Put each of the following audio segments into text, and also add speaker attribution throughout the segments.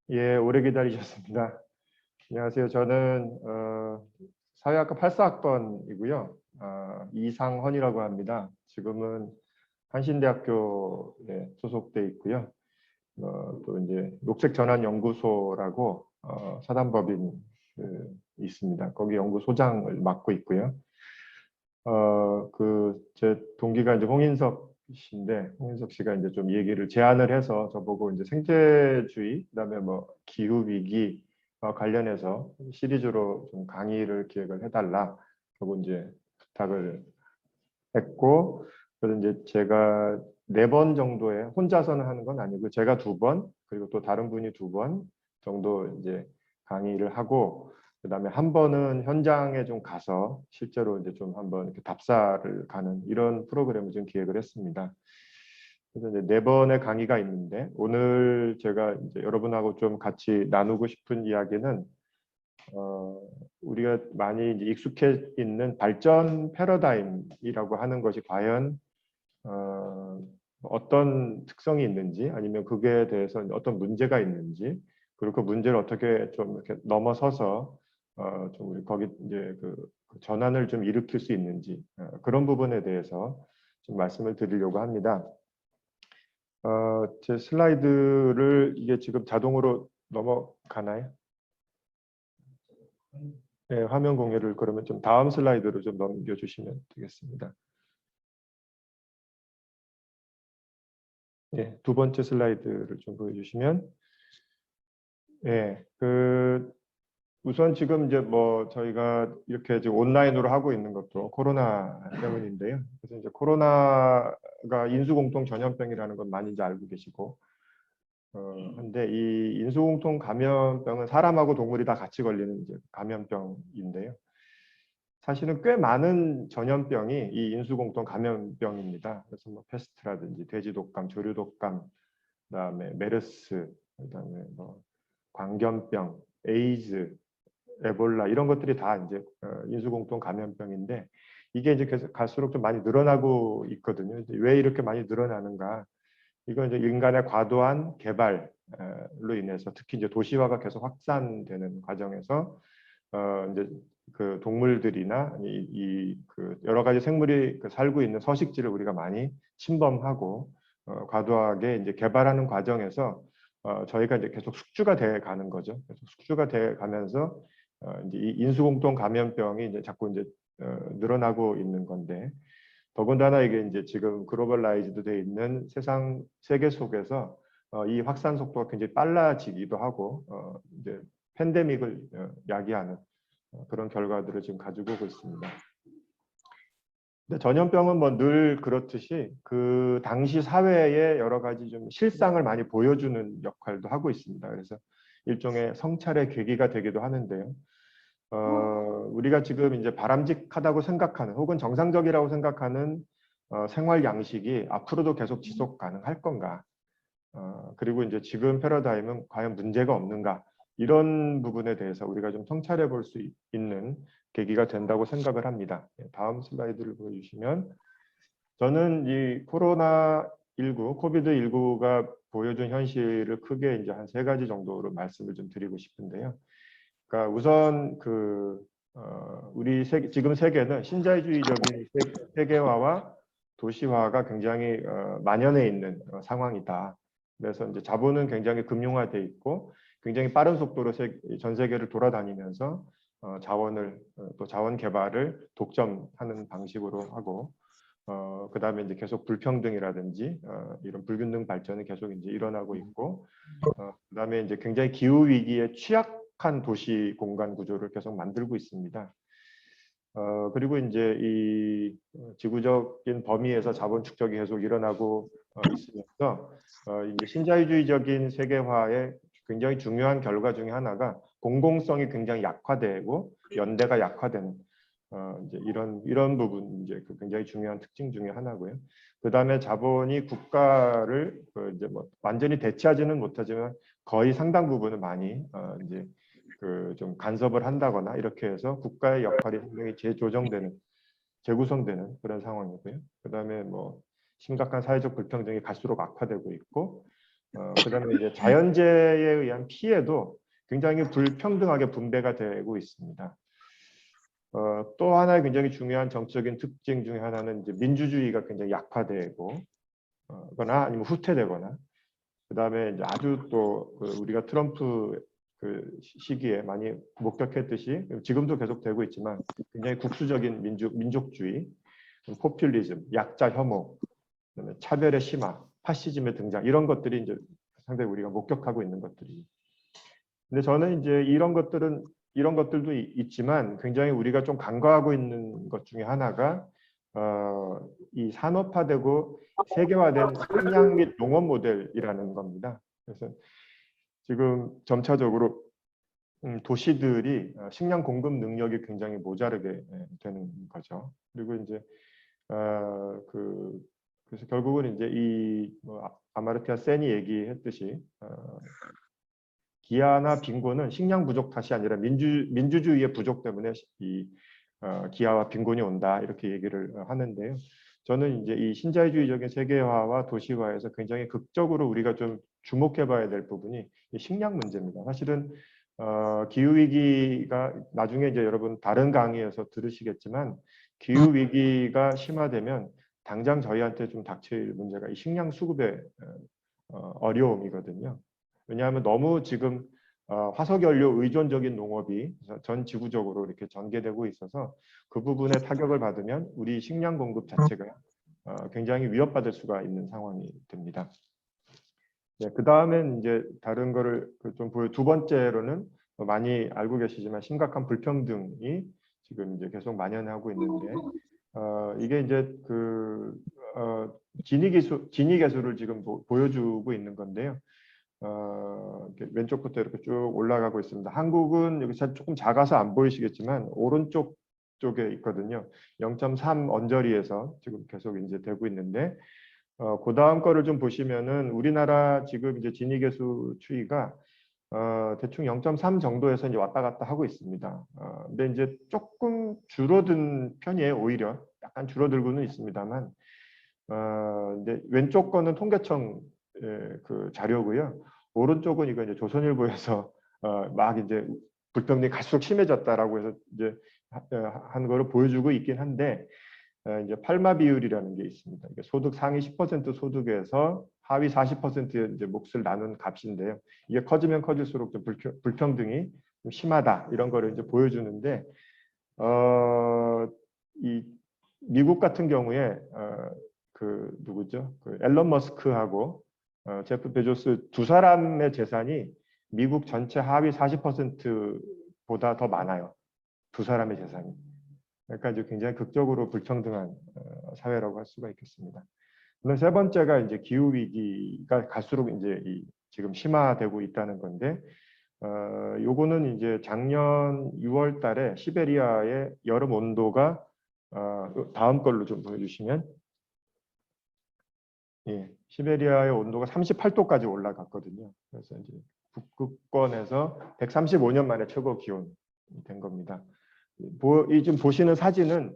Speaker 1: 예, 오래 기다리셨습니다. 안녕하세요. 저는 사회학과 84학번이고요. 이상헌이라고 합니다. 지금은 한신대학교에 소속돼 있고요. 또 이제 녹색전환연구소라고 사단법인 있습니다. 거기 연구소장을 맡고 있고요. 제 동기가 이제 홍인석 씨인데, 홍인석 씨가 이제 좀 얘기를 제안을 해서 저보고 이제 생태주의, 그다음에 뭐 기후 위기 관련해서 시리즈로 좀 강의를 기획을 해달라 하고 이제 부탁을 했고, 그래서 이제 제가 4번 정도에 혼자서는 하는 건 아니고 제가 2번, 그리고 또 다른 분이 2번 정도 이제 강의를 하고, 그다음에 한 번은 현장에 좀 가서 실제로 이제 좀 한번 이렇게 답사를 가는 이런 프로그램을 좀 기획을 했습니다. 그래서 이제 4번의 강의가 있는데, 오늘 제가 이제 여러분하고 좀 같이 나누고 싶은 이야기는 우리가 많이 이제 익숙해 있는 발전 패러다임이라고 하는 것이 과연 어떤 특성이 있는지, 아니면 그게 대해서 어떤 문제가 있는지, 그리고 그 문제를 어떻게 좀 이렇게 넘어서서 좀 우리 거기 이제 그 전환을 좀 일으킬 수 있는지, 그런 부분에 대해서 좀 말씀을 드리려고 합니다. 제 슬라이드를 이게 지금 자동으로 넘어가나요? 네, 화면 공유를 그러면 좀 다음 슬라이드로 좀 넘겨주시면 되겠습니다. 네, 2번째 슬라이드를 좀 보여주시면, 네, 우선 지금 이제 뭐 저희가 이렇게 지금 온라인으로 하고 있는 것도 코로나 때문인데요. 그래서 이제 코로나가 인수공통 전염병이라는 건 많이 이제 알고 계시고, 근데 이 인수공통 감염병은 사람하고 동물이 다 같이 걸리는 이제 감염병인데요. 사실은 꽤 많은 전염병이 이 인수공통 감염병입니다. 그래서 뭐 패스트라든지 돼지독감, 조류독감, 그다음에 메르스, 그다음에 뭐 광견병, 에이즈, 에볼라 이런 것들이 다 이제 인수공통 감염병인데, 이게 이제 계속 갈수록 좀 많이 늘어나고 있거든요. 왜 이렇게 많이 늘어나는가? 이건 이제 인간의 과도한 개발로 인해서, 특히 이제 도시화가 계속 확산되는 과정에서 이제 그 동물들이나 그 여러 가지 생물이 살고 있는 서식지를 우리가 많이 침범하고 과도하게 이제 개발하는 과정에서 저희가 이제 계속 숙주가 돼 가는 거죠. 계속 숙주가 돼 가면서 이제 이 인수공통 감염병이 이제 자꾸 이제 늘어나고 있는 건데, 더군다나 이게 이제 지금 글로벌라이즈드 돼 있는 세계 속에서 이 확산 속도가 굉장히 빨라지기도 하고 이제 팬데믹을 야기하는 그런 결과들을 지금 가지고 오고 있습니다. 근데 전염병은 뭐 늘 그렇듯이 그 당시 사회의 여러 가지 좀 실상을 많이 보여주는 역할도 하고 있습니다. 그래서 일종의 성찰의 계기가 되기도 하는데요. 우리가 지금 이제 바람직하다고 생각하는, 혹은 정상적이라고 생각하는 생활 양식이 앞으로도 계속 지속 가능할 건가? 그리고 이제 지금 패러다임은 과연 문제가 없는가? 이런 부분에 대해서 우리가 좀 성찰해 볼 수 있는 계기가 된다고 생각을 합니다. 다음 슬라이드를 보여주시면, 저는 이 코로나19, 코비드19가 보여준 현실을 크게 이제 한 3가지 정도로 말씀을 좀 드리고 싶은데요. 그러니까 우선 우리 지금 세계는 신자유주의적인 세계화와 도시화가 굉장히 만연해 있는 상황이다. 그래서 이제 자본은 굉장히 금융화돼 있고 굉장히 빠른 속도로 전 세계를 돌아다니면서 자원을 또 자원 개발을 독점하는 방식으로 하고, 그다음에 이제 계속 불평등이라든지 이런 불균등 발전이 계속 이제 일어나고 있고, 그다음에 이제 굉장히 기후 위기에 취약한 도시 공간 구조를 계속 만들고 있습니다. 그리고 이제 이 지구적인 범위에서 자본 축적이 계속 일어나고 있으면서 이제 신자유주의적인 세계화의 굉장히 중요한 결과 중에 하나가 공공성이 굉장히 약화되고 연대가 약화되는 이제 이런 부분, 이제 굉장히 중요한 특징 중에 하나고요. 그 다음에 자본이 국가를 이제 뭐 완전히 대체하지는 못하지만 거의 상당 부분을 많이 이제 좀 간섭을 한다거나 이렇게 해서 국가의 역할이 상당히 재조정되는, 재구성되는 그런 상황이고요. 그 다음에 뭐 심각한 사회적 불평등이 갈수록 악화되고 있고, 그다음에 이제 자연재해에 의한 피해도 굉장히 불평등하게 분배가 되고 있습니다. 또 하나의 굉장히 중요한 정치적인 특징 중에 하나는 이제 민주주의가 굉장히 약화되고 거나 아니면 후퇴되거나, 그다음에 이제 아주 또 우리가 트럼프 시기에 많이 목격했듯이 지금도 계속 되고 있지만 굉장히 국수적인 민족주의, 포퓰리즘, 약자 혐오, 그다음에 차별의 심화, 파시즘의 등장, 이런 것들이 이제 상당히 우리가 목격하고 있는 것들이. 근데 저는 이제 이런 것들도 있지만 굉장히 우리가 좀 간과하고 있는 것 중에 하나가 이 산업화되고 세계화된 식량 및 농업 모델이라는 겁니다. 그래서 지금 점차적으로 도시들이 식량 공급 능력이 굉장히 모자르게 되는 거죠. 그리고 이제 그래서 결국은 이제 이 아마르티아 센이 얘기했듯이 기아나 빈곤은 식량 부족 탓이 아니라 민주주의의 부족 때문에 이 기아와 빈곤이 온다, 이렇게 얘기를 하는데요. 저는 이제 이 신자유주의적인 세계화와 도시화에서 굉장히 극적으로 우리가 좀 주목해봐야 될 부분이 이 식량 문제입니다. 사실은 기후 위기가 나중에 이제 여러분 다른 강의에서 들으시겠지만 기후 위기가 심화되면 당장 저희한테 좀 닥칠 문제가 이 식량 수급의 어려움이거든요. 왜냐하면 너무 지금 화석연료 의존적인 농업이 전 지구적으로 이렇게 전개되고 있어서 그 부분에 타격을 받으면 우리 식량 공급 자체가 굉장히 위협받을 수가 있는 상황이 됩니다. 네, 그 다음엔 이제 다른 거를 좀 보여. 두 번째로는 많이 알고 계시지만 심각한 불평등이 지금 이제 계속 만연하고 있는데 이게 이제 지니 계수를 지금 보여주고 있는 건데요. 왼쪽부터 이렇게 쭉 올라가고 있습니다. 한국은 여기 조금 작아서 안 보이시겠지만 오른쪽 쪽에 있거든요. 0.3 언저리에서 지금 계속 이제 되고 있는데 그 다음 거를 좀 보시면은 우리나라 지금 이제 지니계수 추이가 대충 0.3 정도에서 이제 왔다 갔다 하고 있습니다. 근데 이제 조금 줄어든 편이에요. 오히려 약간 줄어들고는 있습니다만, 근데 왼쪽 거는 통계청 그 자료고요. 오른쪽은 이거 이제 조선일보에서 막 이제 불평등이 갈수록 심해졌다라고 해서 이제 한 거를 보여주고 있긴 한데, 이제 팔마 비율이라는 게 있습니다. 이게 소득 상위 10% 소득에서 하위 40% 이제 몫을 나눈 값인데요. 이게 커지면 커질수록 좀 불평등이 좀 심하다, 이런 거를 이제 보여주는데, 이 미국 같은 경우에 누구죠? 앨런 머스크하고 제프 베조스 두 사람의 재산이 미국 전체 하위 40%보다 더 많아요. 두 사람의 재산이. 그러니까 이제 굉장히 극적으로 불평등한 사회라고 할 수가 있겠습니다. 그다음 세 번째가 이제 기후 위기가 갈수록 이제 지금 심화되고 있다는 건데, 요거는 이제 작년 6월 달에 시베리아의 여름 온도가 다음 걸로 좀 보여주시면, 예, 시베리아의 온도가 38도까지 올라갔거든요. 그래서 이제 북극권에서 135년 만에 최고 기온이 된 겁니다. 이 지금 보시는 사진은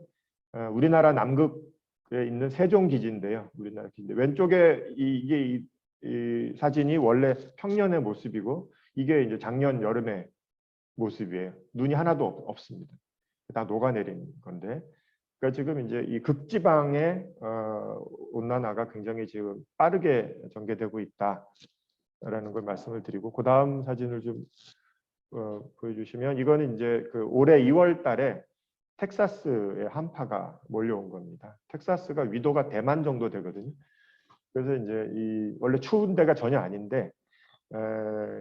Speaker 1: 우리나라 남극에 있는 세종기지인데요. 우리나라 기지. 왼쪽에 이게 이 사진이 원래 평년의 모습이고, 이게 이제 작년 여름의 모습이에요. 눈이 하나도 없습니다. 다 녹아내린 건데, 그러니까 지금 이제 이 극지방의 온난화가 굉장히 지금 빠르게 전개되고 있다라는 걸 말씀을 드리고, 그 다음 사진을 좀 보여주시면, 이거는 이제 올해 2월 달에 텍사스의 한파가 몰려온 겁니다. 텍사스가 위도가 대만 정도 되거든요. 그래서 이제 원래 추운 데가 전혀 아닌데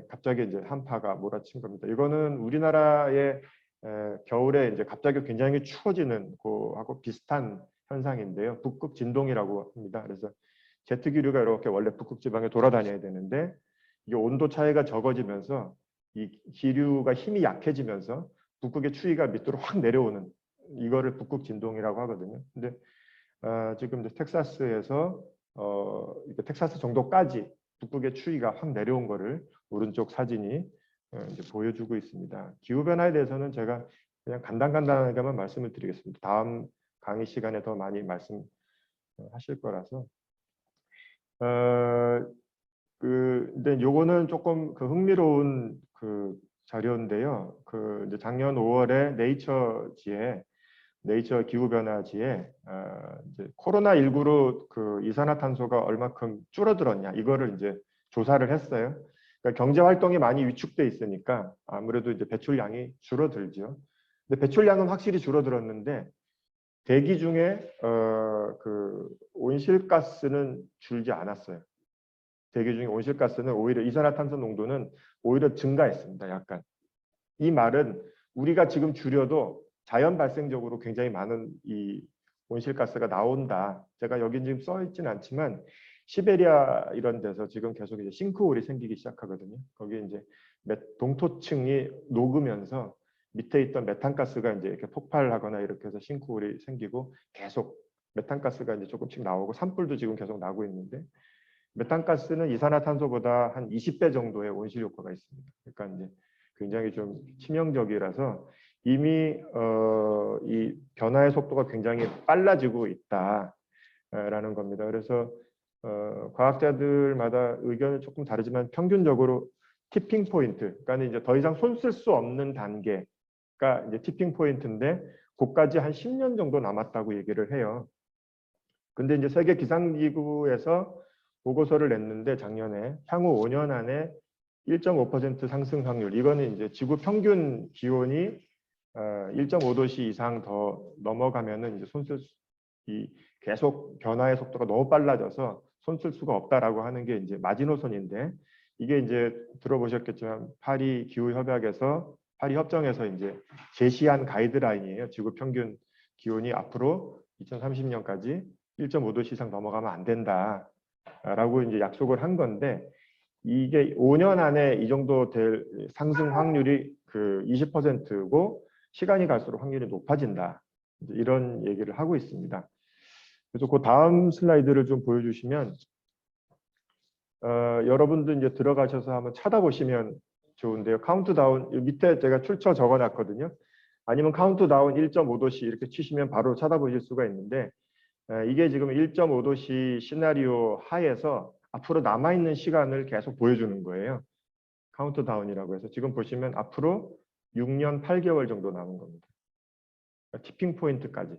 Speaker 1: 갑자기 이제 한파가 몰아친 겁니다. 이거는 우리나라의 겨울에 이제 갑자기 굉장히 추워지는 거하고 비슷한 현상인데요. 북극 진동이라고 합니다. 그래서 제트 기류가 이렇게 원래 북극 지방에 돌아다녀야 되는데, 이게 온도 차이가 적어지면서 이 기류가 힘이 약해지면서 북극의 추위가 밑으로 확 내려오는, 이거를 북극 진동이라고 하거든요. 근데 지금 이제 텍사스에서 텍사스 정도까지 북극의 추위가 확 내려온 거를 오른쪽 사진이 이제 보여주고 있습니다. 기후 변화에 대해서는 제가 그냥 간단하게만 말씀을 드리겠습니다. 다음 강의 시간에 더 많이 말씀하실 거라서. 근데 요거는 조금 흥미로운 자료인데요. 이제 작년 5월에 네이처 기후변화지에 이제 코로나19로 이산화탄소가 얼마큼 줄어들었냐 이거를 이제 조사를 했어요. 그러니까 경제 활동이 많이 위축돼 있으니까 아무래도 이제 배출량이 줄어들죠. 근데 배출량은 확실히 줄어들었는데 대기 중에 온실가스는 줄지 않았어요. 대기 중에 온실가스는 오히려 이산화탄소 농도는 오히려 증가했습니다. 약간. 이 말은 우리가 지금 줄여도 자연 발생적으로 굉장히 많은 이 온실가스가 나온다. 제가 여기 지금 써 있지는 않지만 시베리아 이런 데서 지금 계속 이제 싱크홀이 생기기 시작하거든요. 거기에 이제 동토층이 녹으면서 밑에 있던 메탄가스가 이제 이렇게 폭발하거나 이렇게 해서 싱크홀이 생기고 계속 메탄가스가 이제 조금씩 나오고 산불도 지금 계속 나고 있는데 메탄가스는 이산화탄소보다 한 20배 정도의 온실 효과가 있습니다. 그러니까 이제 굉장히 좀 치명적이라서 이미 이 변화의 속도가 굉장히 빨라지고 있다라는 겁니다. 그래서 과학자들마다 의견은 조금 다르지만 평균적으로 티핑 포인트, 그러니까 이제 더 이상 손 쓸 수 없는 단계가 이제 티핑 포인트인데 그까지 한 10년 정도 남았다고 얘기를 해요. 근데 이제 세계 기상기구에서 보고서를 냈는데 작년에 향후 5년 안에 1.5% 상승 확률. 이거는 이제 지구 평균 기온이 1.5도씨 이상 더 넘어가면은 이제 계속 변화의 속도가 너무 빨라져서 손 쓸 수가 없다라고 하는 게 이제 마지노선인데 이게 이제 들어보셨겠지만 파리 기후 협정에서 이제 제시한 가이드라인이에요. 지구 평균 기온이 앞으로 2030년까지 1.5도씨 이상 넘어가면 안 된다라고 이제 약속을 한 건데 이게 5년 안에 이 정도 될 상승 확률이 20%고 시간이 갈수록 확률이 높아진다. 이런 얘기를 하고 있습니다. 그래서 그 다음 슬라이드를 좀 보여주시면 여러분도 이제 들어가셔서 한번 찾아보시면 좋은데요. 카운트다운 밑에 제가 출처 적어놨거든요. 아니면 카운트다운 1.5도씨 이렇게 치시면 바로 찾아보실 수가 있는데 이게 지금 1.5도씨 시나리오 하에서 앞으로 남아있는 시간을 계속 보여주는 거예요. 카운트다운이라고 해서 지금 보시면 앞으로 6년 8개월 정도 남은 겁니다. 그러니까 티핑 포인트까지.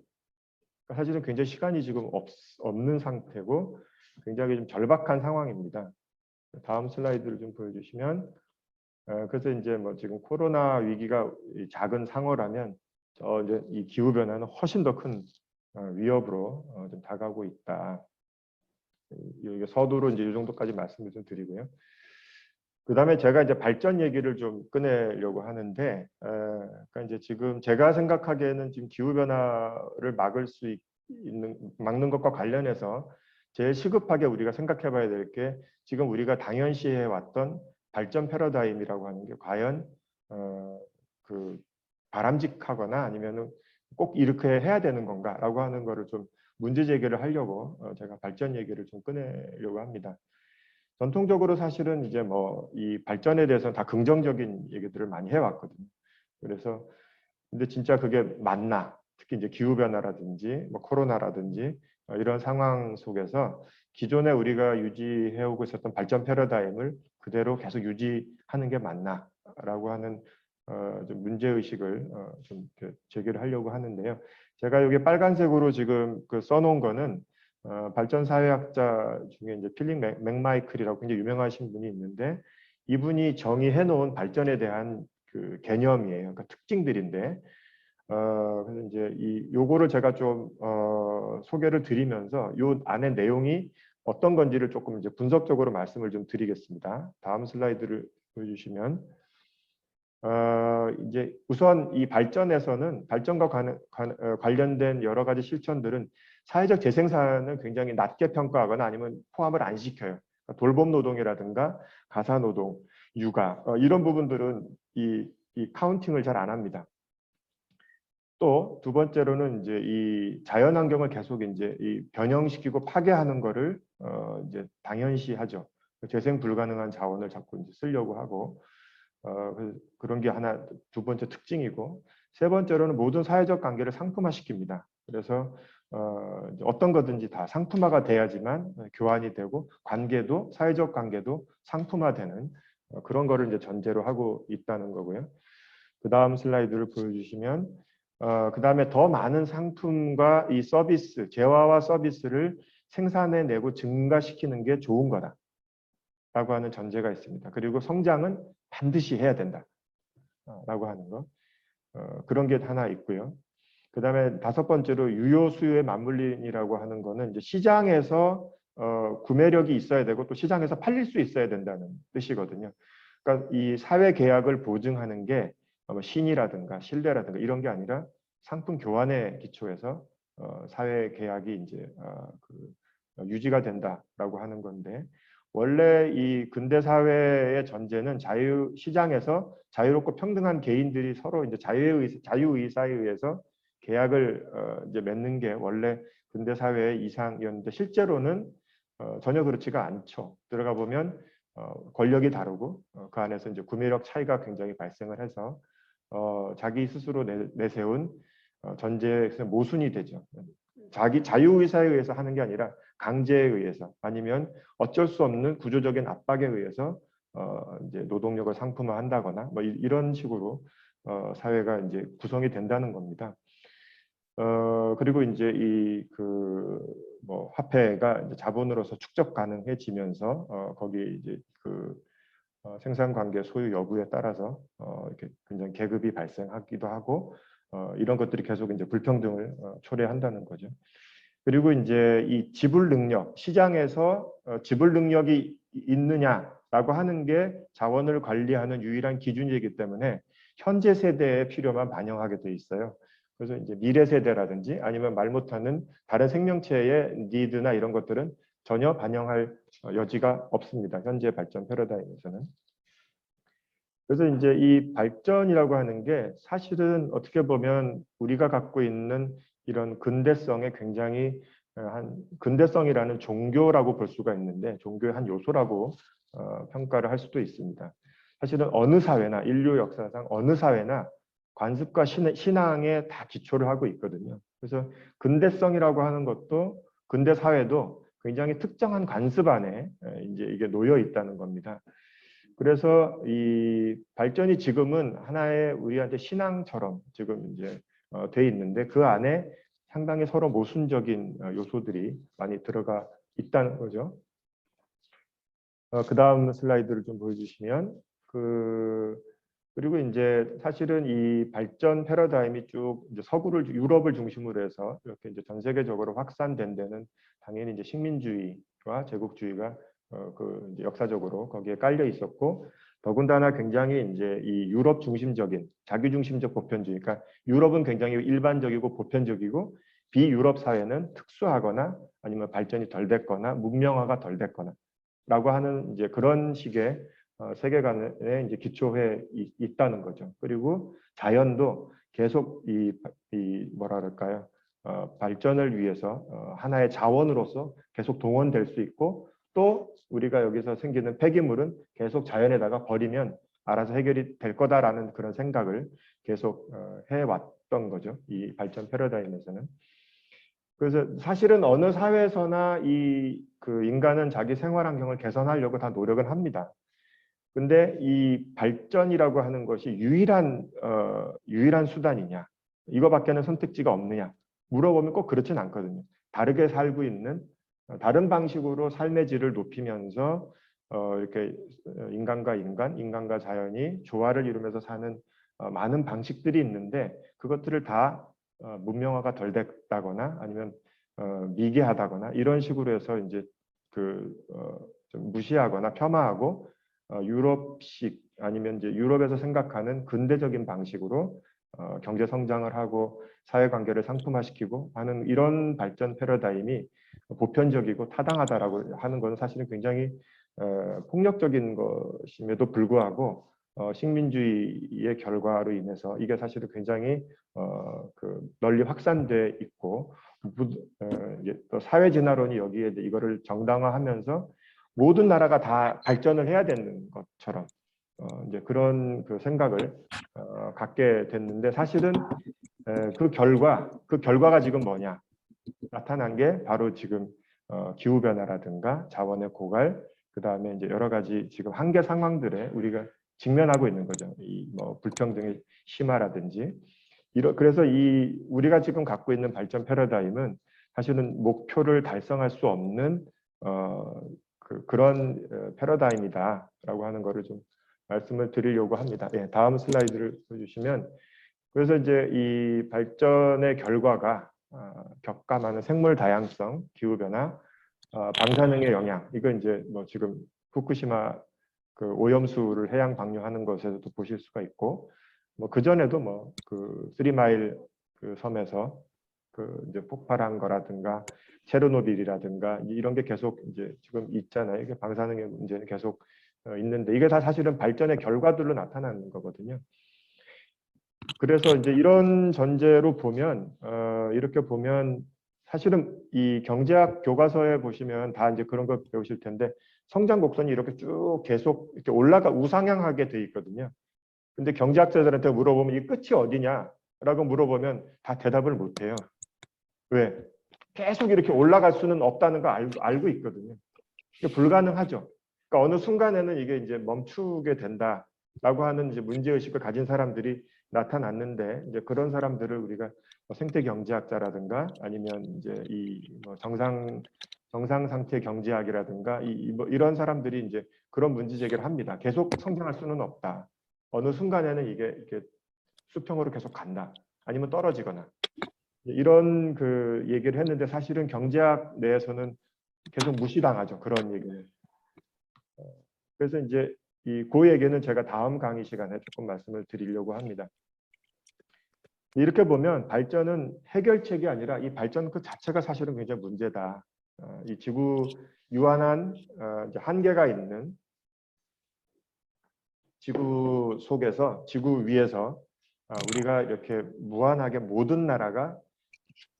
Speaker 1: 그러니까 사실은 굉장히 시간이 지금 없는 상태고 굉장히 좀 절박한 상황입니다. 다음 슬라이드를 좀 보여주시면 그래서 이제 뭐 지금 코로나 위기가 작은 상어라면 이제 이 기후 변화는 훨씬 더 큰 위협으로 좀 다가오고 있다. 여기 서두로 이제 이 정도까지 말씀을 좀 드리고요. 그 다음에 제가 이제 발전 얘기를 좀 꺼내려고 하는데, 그러니까 이제 지금 제가 생각하기에는 지금 기후 변화를 막는 것과 관련해서 제일 시급하게 우리가 생각해봐야 될 게 지금 우리가 당연시해 왔던 발전 패러다임이라고 하는 게 과연 바람직하거나 아니면은 꼭 이렇게 해야 되는 건가라고 하는 거를 좀 문제 제기를 하려고 제가 발전 얘기를 좀 꺼내려고 합니다. 전통적으로 사실은 이제 뭐 이 발전에 대해서는 다 긍정적인 얘기들을 많이 해왔거든요. 그래서 근데 진짜 그게 맞나? 특히 이제 기후 변화라든지 뭐 코로나라든지 이런 상황 속에서 기존에 우리가 유지해오고 있었던 발전 패러다임을 그대로 계속 유지하는 게 맞나라고 하는 좀 문제 의식을 좀 제기를 하려고 하는데요. 제가 여기 빨간색으로 지금 써놓은 거는 발전 사회학자 중에 이제 필립 맥마이클이라고 굉장히 유명하신 분이 있는데 이분이 정의해 놓은 발전에 대한 개념이에요. 그러니까 특징들인데 그래서 이제 요거를 제가 좀 소개를 드리면서 요 안에 내용이 어떤 건지를 조금 이제 분석적으로 말씀을 좀 드리겠습니다. 다음 슬라이드를 보여주시면 이제 우선 이 발전에서는 발전과 관련된 여러 가지 실천들은 사회적 재생산을 굉장히 낮게 평가하거나 아니면 포함을 안 시켜요. 그러니까 돌봄 노동이라든가 가사 노동, 육아 이런 부분들은 이 카운팅을 잘 안 합니다. 또 두 번째로는 이제 이 자연 환경을 계속 이제 이 변형시키고 파괴하는 거를 이제 당연시하죠. 재생 불가능한 자원을 자꾸 이제 쓰려고 하고 그런 게 하나 두 번째 특징이고 세 번째로는 모든 사회적 관계를 상품화시킵니다. 그래서 이제 어떤 거든지 다 상품화가 돼야지만 교환이 되고 관계도 사회적 관계도 상품화되는 그런 거를 이제 전제로 하고 있다는 거고요. 그 다음 슬라이드를 보여주시면 그 다음에 더 많은 상품과 이 서비스, 재화와 서비스를 생산해내고 증가시키는 게 좋은 거다라고 하는 전제가 있습니다. 그리고 성장은 반드시 해야 된다라고 하는 거. 그런 게 하나 있고요. 그 다음에 다섯 번째로 유효 수요의 맞물림이라고 하는 거는 이제 시장에서 구매력이 있어야 되고 또 시장에서 팔릴 수 있어야 된다는 뜻이거든요. 그러니까 이 사회 계약을 보증하는 게 신이라든가 신뢰라든가 이런 게 아니라 상품 교환에 기초해서 사회 계약이 이제 유지가 된다라고 하는 건데 원래 이 근대 사회의 전제는 시장에서 자유롭고 평등한 개인들이 서로 이제 자유의사에 의해서 계약을 이제 맺는 게 원래 근대 사회의 이상이었는데 실제로는 전혀 그렇지가 않죠. 들어가 보면 권력이 다르고 그 안에서 이제 구매력 차이가 굉장히 발생을 해서 자기 스스로 내세운 전제에서 모순이 되죠. 자기 자유의사에 의해서 하는 게 아니라 강제에 의해서 아니면 어쩔 수 없는 구조적인 압박에 의해서 이제 노동력을 상품화한다거나 뭐 이런 식으로 사회가 이제 구성이 된다는 겁니다. 그리고 이제 이 뭐 화폐가 이제 자본으로서 축적 가능해지면서 거기 이제 생산 관계 소유 여부에 따라서 이렇게 굉장히 계급이 발생하기도 하고 이런 것들이 계속 이제 불평등을 초래한다는 거죠. 그리고 이제 이 지불 능력, 시장에서 지불 능력이 있느냐라고 하는 게 자원을 관리하는 유일한 기준이기 때문에 현재 세대의 필요만 반영하게 돼 있어요. 그래서 이제 미래 세대라든지 아니면 말 못하는 다른 생명체의 니드나 이런 것들은 전혀 반영할 여지가 없습니다. 현재 발전 패러다임에서는. 그래서 이제 이 발전이라고 하는 게 사실은 어떻게 보면 우리가 갖고 있는 이런 근대성에 굉장히 근대성이라는 종교라고 볼 수가 있는데 종교의 한 요소라고 평가를 할 수도 있습니다. 사실은 어느 사회나 인류 역사상 어느 사회나 관습과 신앙에 다 기초를 하고 있거든요. 그래서 근대성이라고 하는 것도 근대 사회도 굉장히 특정한 관습 안에 이제 이게 놓여 있다는 겁니다. 그래서 이 발전이 지금은 하나의 우리한테 신앙처럼 지금 이제 돼 있는데 그 안에 상당히 서로 모순적인 요소들이 많이 들어가 있다는 거죠. 그 다음 슬라이드를 좀 보여주시면 그리고 이제 사실은 이 발전 패러다임이 쭉 이제 유럽을 중심으로 해서 이렇게 이제 전 세계적으로 확산된 데는 당연히 이제 식민주의와 제국주의가 이제 역사적으로 거기에 깔려 있었고 더군다나 굉장히 이제 이 유럽 중심적인 자기 중심적 보편주의, 그러니까 유럽은 굉장히 일반적이고 보편적이고 비유럽 사회는 특수하거나 아니면 발전이 덜 됐거나 문명화가 덜 됐거나라고 하는 이제 그런 식의 세계관에 이제 기초해 있다는 거죠. 그리고 자연도 계속 이 뭐라 그럴까요? 발전을 위해서 하나의 자원으로서 계속 동원될 수 있고 또 우리가 여기서 생기는 폐기물은 계속 자연에다가 버리면 알아서 해결이 될 거다라는 그런 생각을 계속 해왔던 거죠. 이 발전 패러다임에서는. 그래서 사실은 어느 사회에서나 인간은 자기 생활 환경을 개선하려고 다 노력을 합니다. 근데 이 발전이라고 하는 것이 유일한 수단이냐, 이거밖에는 선택지가 없느냐 물어보면 꼭 그렇진 않거든요. 다르게 살고 있는 다른 방식으로 삶의 질을 높이면서 이렇게 인간과 인간과 자연이 조화를 이루면서 사는 많은 방식들이 있는데 그것들을 다 문명화가 덜 됐다거나 아니면 미개하다거나 이런 식으로 해서 이제 좀 무시하거나 폄하하고 유럽식 아니면 이제 유럽에서 생각하는 근대적인 방식으로 경제 성장을 하고 사회관계를 상품화시키고 하는 이런 발전 패러다임이 보편적이고 타당하다라고 하는 것은 사실은 굉장히 폭력적인 것임에도 불구하고 식민주의의 결과로 인해서 이게 사실은 굉장히 널리 확산돼 있고 또 사회 진화론이 여기에 이거를 정당화하면서 모든 나라가 다 발전을 해야 되는 것처럼 이제 그런 생각을 갖게 됐는데 사실은 그 결과가 지금 뭐냐? 나타난 게 바로 지금 기후 변화라든가 자원의 고갈, 그다음에 이제 여러 가지 지금 한계 상황들에 우리가 직면하고 있는 거죠. 이 뭐 불평등의 심화라든지 그래서 이 우리가 지금 갖고 있는 발전 패러다임은 사실은 목표를 달성할 수 없는 그런 패러다임이다라고 하는 거를 좀 말씀을 드리려고 합니다. 예, 다음 슬라이드를 보여주시면 그래서 이제 이 발전의 결과가 격감하는 생물 다양성, 기후 변화, 방사능의 영향. 이거 이제 뭐 지금 후쿠시마 그 오염수를 해양 방류하는 것에서도 보실 수가 있고, 뭐 그 전에도 뭐 그 3마일 그 섬에서 그 이제 폭발한 거라든가 체르노빌이라든가 이런 게 계속 이제 지금 있잖아요. 이게 방사능의 문제는 계속 있는데 이게 다 사실은 발전의 결과들로 나타나는 거거든요. 그래서 이제 이런 전제로 보면 이렇게 보면 사실은 이 경제학 교과서에 보시면 다 이제 그런 거 배우실 텐데 성장 곡선이 이렇게 쭉 계속 이렇게 우상향하게 돼 있거든요. 근데 경제학자들한테 물어보면 이 끝이 어디냐라고 물어보면 다 대답을 못 해요. 왜? 계속 이렇게 올라갈 수는 없다는 거 알고 있거든요. 이게 불가능하죠. 그러니까 어느 순간에는 이게 이제 멈추게 된다라고 하는 이제 문제의식을 가진 사람들이 나타났는데 이제 그런 사람들을 우리가 생태 경제학자라든가 아니면 이제 이뭐 정상 상태 경제학이라든가 뭐 이런 사람들이 이제 그런 문제 제기를 합니다. 계속 성장할 수는 없다. 어느 순간에는 이게 수평으로 계속 간다. 아니면 떨어지거나 이런 그 얘기를 했는데 사실은 경제학 내에서는 계속 무시당하죠. 그런 얘기는. 그래서 이제 그 얘기는 제가 다음 강의 시간에 조금 말씀을 드리려고 합니다. 이렇게 보면 발전은 해결책이 아니라 이 발전 그 자체가 사실은 굉장히 문제다. 이 지구 유한한 이제 한계가 있는 지구 속에서 지구 위에서 우리가 이렇게 무한하게 모든 나라가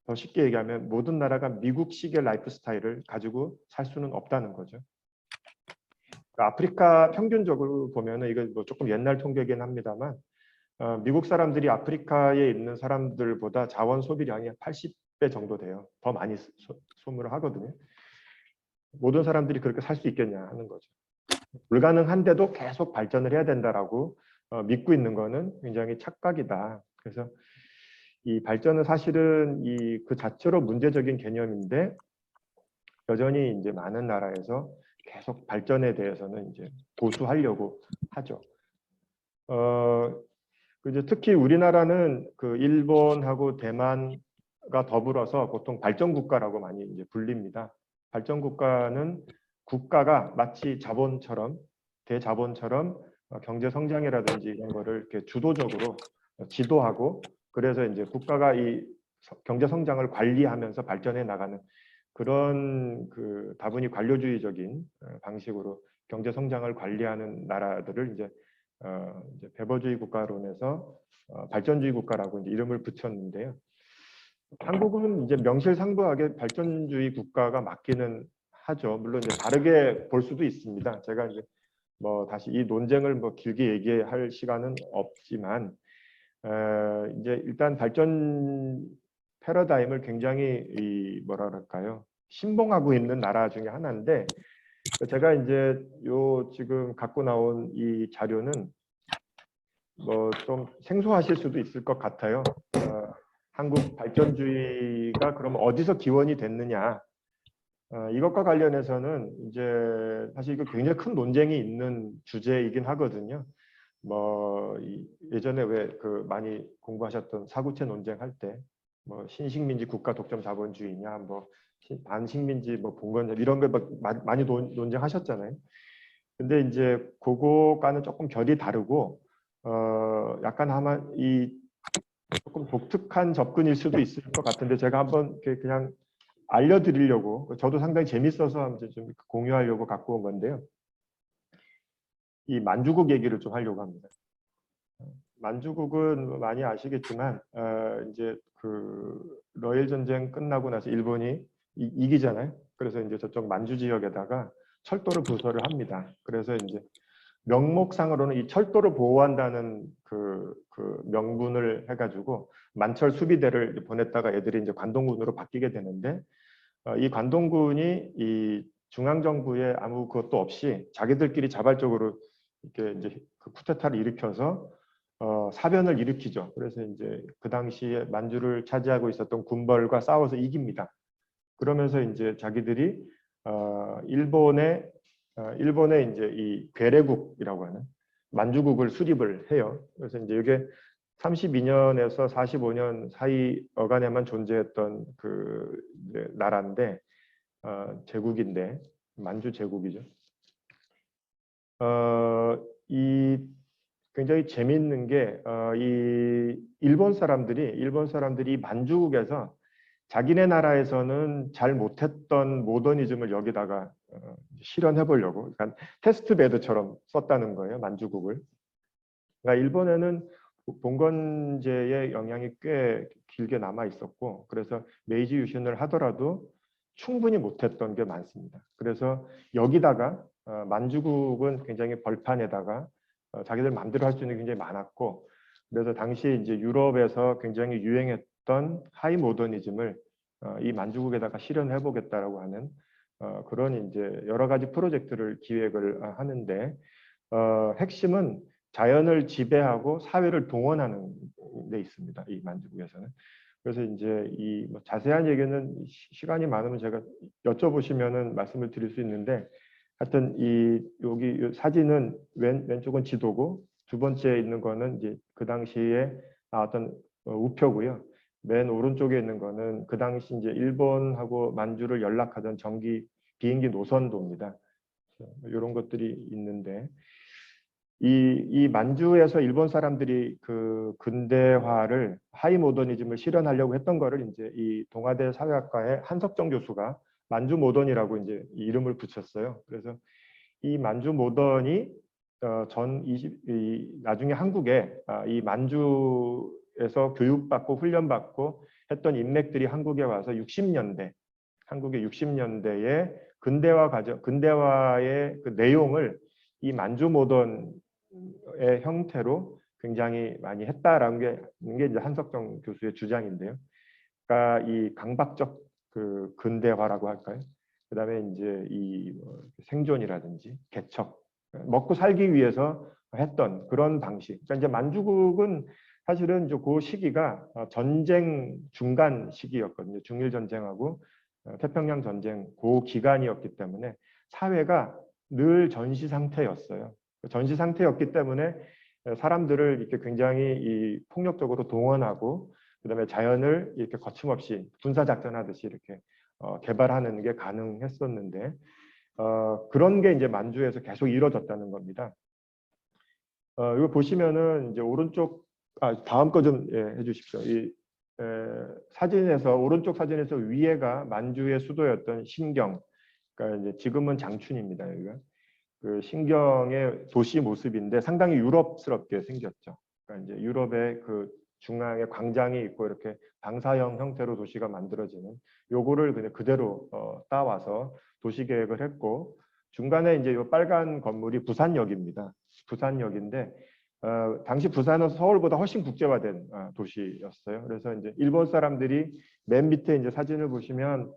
Speaker 1: 더 쉽게 얘기하면 모든 나라가 미국식의 라이프 스타일을 가지고 살 수는 없다는 거죠. 아프리카 평균적으로 보면은 이거 뭐 조금 옛날 통계긴 합니다만 미국 사람들이 아프리카에 있는 사람들보다 자원 소비량이 80배 정도 돼요. 더 많이 소모를 하거든요. 모든 사람들이 그렇게 살 수 있겠냐 하는 거죠. 불가능한데도 계속 발전을 해야 된다라고 믿고 있는 거는 굉장히 착각이다. 그래서 이 발전은 사실은 그 자체로 문제적인 개념인데 여전히 이제 많은 나라에서 계속 발전에 대해서는 이제 고수하려고 하죠. 이제 특히 우리나라는 그 일본하고 대만과 더불어서 보통 발전 국가라고 많이 이제 불립니다. 발전 국가는 국가가 마치 자본처럼 대자본처럼 경제 성장이라든지 이런 거를 이렇게 주도적으로 지도하고 그래서 이제 국가가 이 경제 성장을 관리하면서 발전해 나가는 그런 그 다분히 관료주의적인 방식으로 경제 성장을 관리하는 나라들을 이제 배버주의 국가론에서 발전주의 국가라고 이제 이름을 붙였는데요. 한국은 이제 명실상부하게 발전주의 국가가 맞기는 하죠. 물론 이제 다르게 볼 수도 있습니다. 제가 이제 뭐 다시 이 논쟁을 뭐 길게 얘기할 시간은 없지만 이제 일단 발전 패러다임을 굉장히 뭐라 그럴까요? 신봉하고 있는 나라 중에 하나인데 제가 이제 지금 갖고 나온 이 자료는 뭐 좀 생소하실 수도 있을 것 같아요. 한국 발전주의가 그럼 어디서 기원이 됐느냐? 이것과 관련해서는 이제 사실 이거 굉장히 큰 논쟁이 있는 주제이긴 하거든요. 뭐 예전에 왜 그 많이 공부하셨던 사구체 논쟁할 때 뭐 신식민지 국가 독점 자본주의냐 뭐 반식민지 뭐 봉건자 이런 걸 많이 논쟁하셨잖아요. 근데 이제 그거과는 조금 결이 다르고 약간 아마 조금 독특한 접근일 수도 있을 것 같은데 제가 한번 그냥 알려드리려고 저도 상당히 재밌어서 이제 좀 공유하려고 갖고 온 건데요. 이 만주국 얘기를 좀 하려고 합니다. 만주국은 많이 아시겠지만 이제 그 러일 전쟁 끝나고 나서 일본이 이기잖아요. 그래서 이제 저쪽 만주 지역에다가 철도를 부설을 합니다. 그래서 이제 명목상으로는 이 철도를 보호한다는 그 그 명분을 해가지고 만철 수비대를 보냈다가 애들이 이제 관동군으로 바뀌게 되는데 이 관동군이 이 중앙 정부에 아무 것도 없이 자기들끼리 자발적으로 이렇게 이제 그 쿠데타를 일으켜서 사변을 일으키죠. 그래서 이제 그 당시에 만주를 차지하고 있었던 군벌과 싸워서 이깁니다. 그러면서 이제 자기들이 일본의 이제 이 괴뢰국이라고 하는 만주국을 수립을 해요. 그래서 이제 이게 32년에서 45년 사이 어간에만 존재했던 그 이제 나라인데 제국인데 만주 제국이죠. 이 굉장히 재미있는 게 이 일본 사람들이 만주국에서 자기네 나라에서는 잘 못했던 모더니즘을 여기다가 실현해 보려고, 그러니까 테스트 베드처럼 썼다는 거예요, 만주국을. 그러니까 일본에는 봉건제의 영향이 꽤 길게 남아 있었고, 그래서 메이지 유신을 하더라도 충분히 못했던 게 많습니다. 그래서 여기다가 만주국은 굉장히 벌판에다가 자기들 마음대로 할 수 있는 게 굉장히 많았고, 그래서 당시 이제 유럽에서 굉장히 유행했던 하이 모더니즘을 이 만주국에다가 실현해 보겠다라고 하는 그런 이제 여러 가지 프로젝트를 기획을 하는데 핵심은 자연을 지배하고 사회를 동원하는 데 있습니다. 이 만주국에서는. 그래서 이제 이 뭐 자세한 얘기는 시간이 많으면 제가 여쭤보시면은 말씀을 드릴 수 있는데, 하여튼 여기 사진은 왼쪽은 지도고 두 번째 있는 거는 이제 그 당시에 나왔던 우표고요. 맨 오른쪽에 있는 거는 그 당시 이제 일본하고 만주를 연락하던 전기 비행기 노선도입니다. 이런 것들이 있는데 이 만주에서 일본 사람들이 그 근대화를 하이 모더니즘을 실현하려고 했던 거를 이제 이 동아대 사회학과의 한석정 교수가 만주 모던이라고 이제 이름을 붙였어요. 그래서 이 만주 모던이 나중에 한국에 이 만주에서 교육받고 훈련받고 했던 인맥들이 한국에 와서 한국의 60년대에 근대화의 그 내용을 이 만주 모던의 형태로 굉장히 많이 했다라는 게 이제 한석정 교수의 주장인데요. 그러니까 이 강박적 그 근대화라고 할까요? 그다음에 이제 생존이라든지 개척, 먹고 살기 위해서 했던 그런 방식. 그러니까 이제 만주국은 사실은 이제 그 시기가 전쟁 중간 시기였거든요. 중일 전쟁하고 태평양 전쟁 그 기간이었기 때문에 사회가 늘 전시 상태였어요. 전시 상태였기 때문에 사람들을 이렇게 굉장히 폭력적으로 동원하고 그다음에 자연을 이렇게 거침없이 군사 작전하듯이 이렇게 개발하는 게 가능했었는데 그런 게 이제 만주에서 계속 이루어졌다는 겁니다. 이거 보시면은 이제 오른쪽 다음 거 좀 해주십시오. 사진에서 오른쪽 사진에서 위에가 만주의 수도였던 신경, 그러니까 이제 지금은 장춘입니다. 여기가 그 신경의 도시 모습인데 상당히 유럽스럽게 생겼죠. 그러니까 이제 유럽의 그 중앙에 광장이 있고 이렇게 방사형 형태로 도시가 만들어지는 요거를 그냥 그대로 따와서 도시 계획을 했고 중간에 이제 요 빨간 건물이 부산역입니다. 부산역인데 당시 부산은 서울보다 훨씬 국제화된 도시였어요. 그래서 이제 일본 사람들이 맨 밑에 이제 사진을 보시면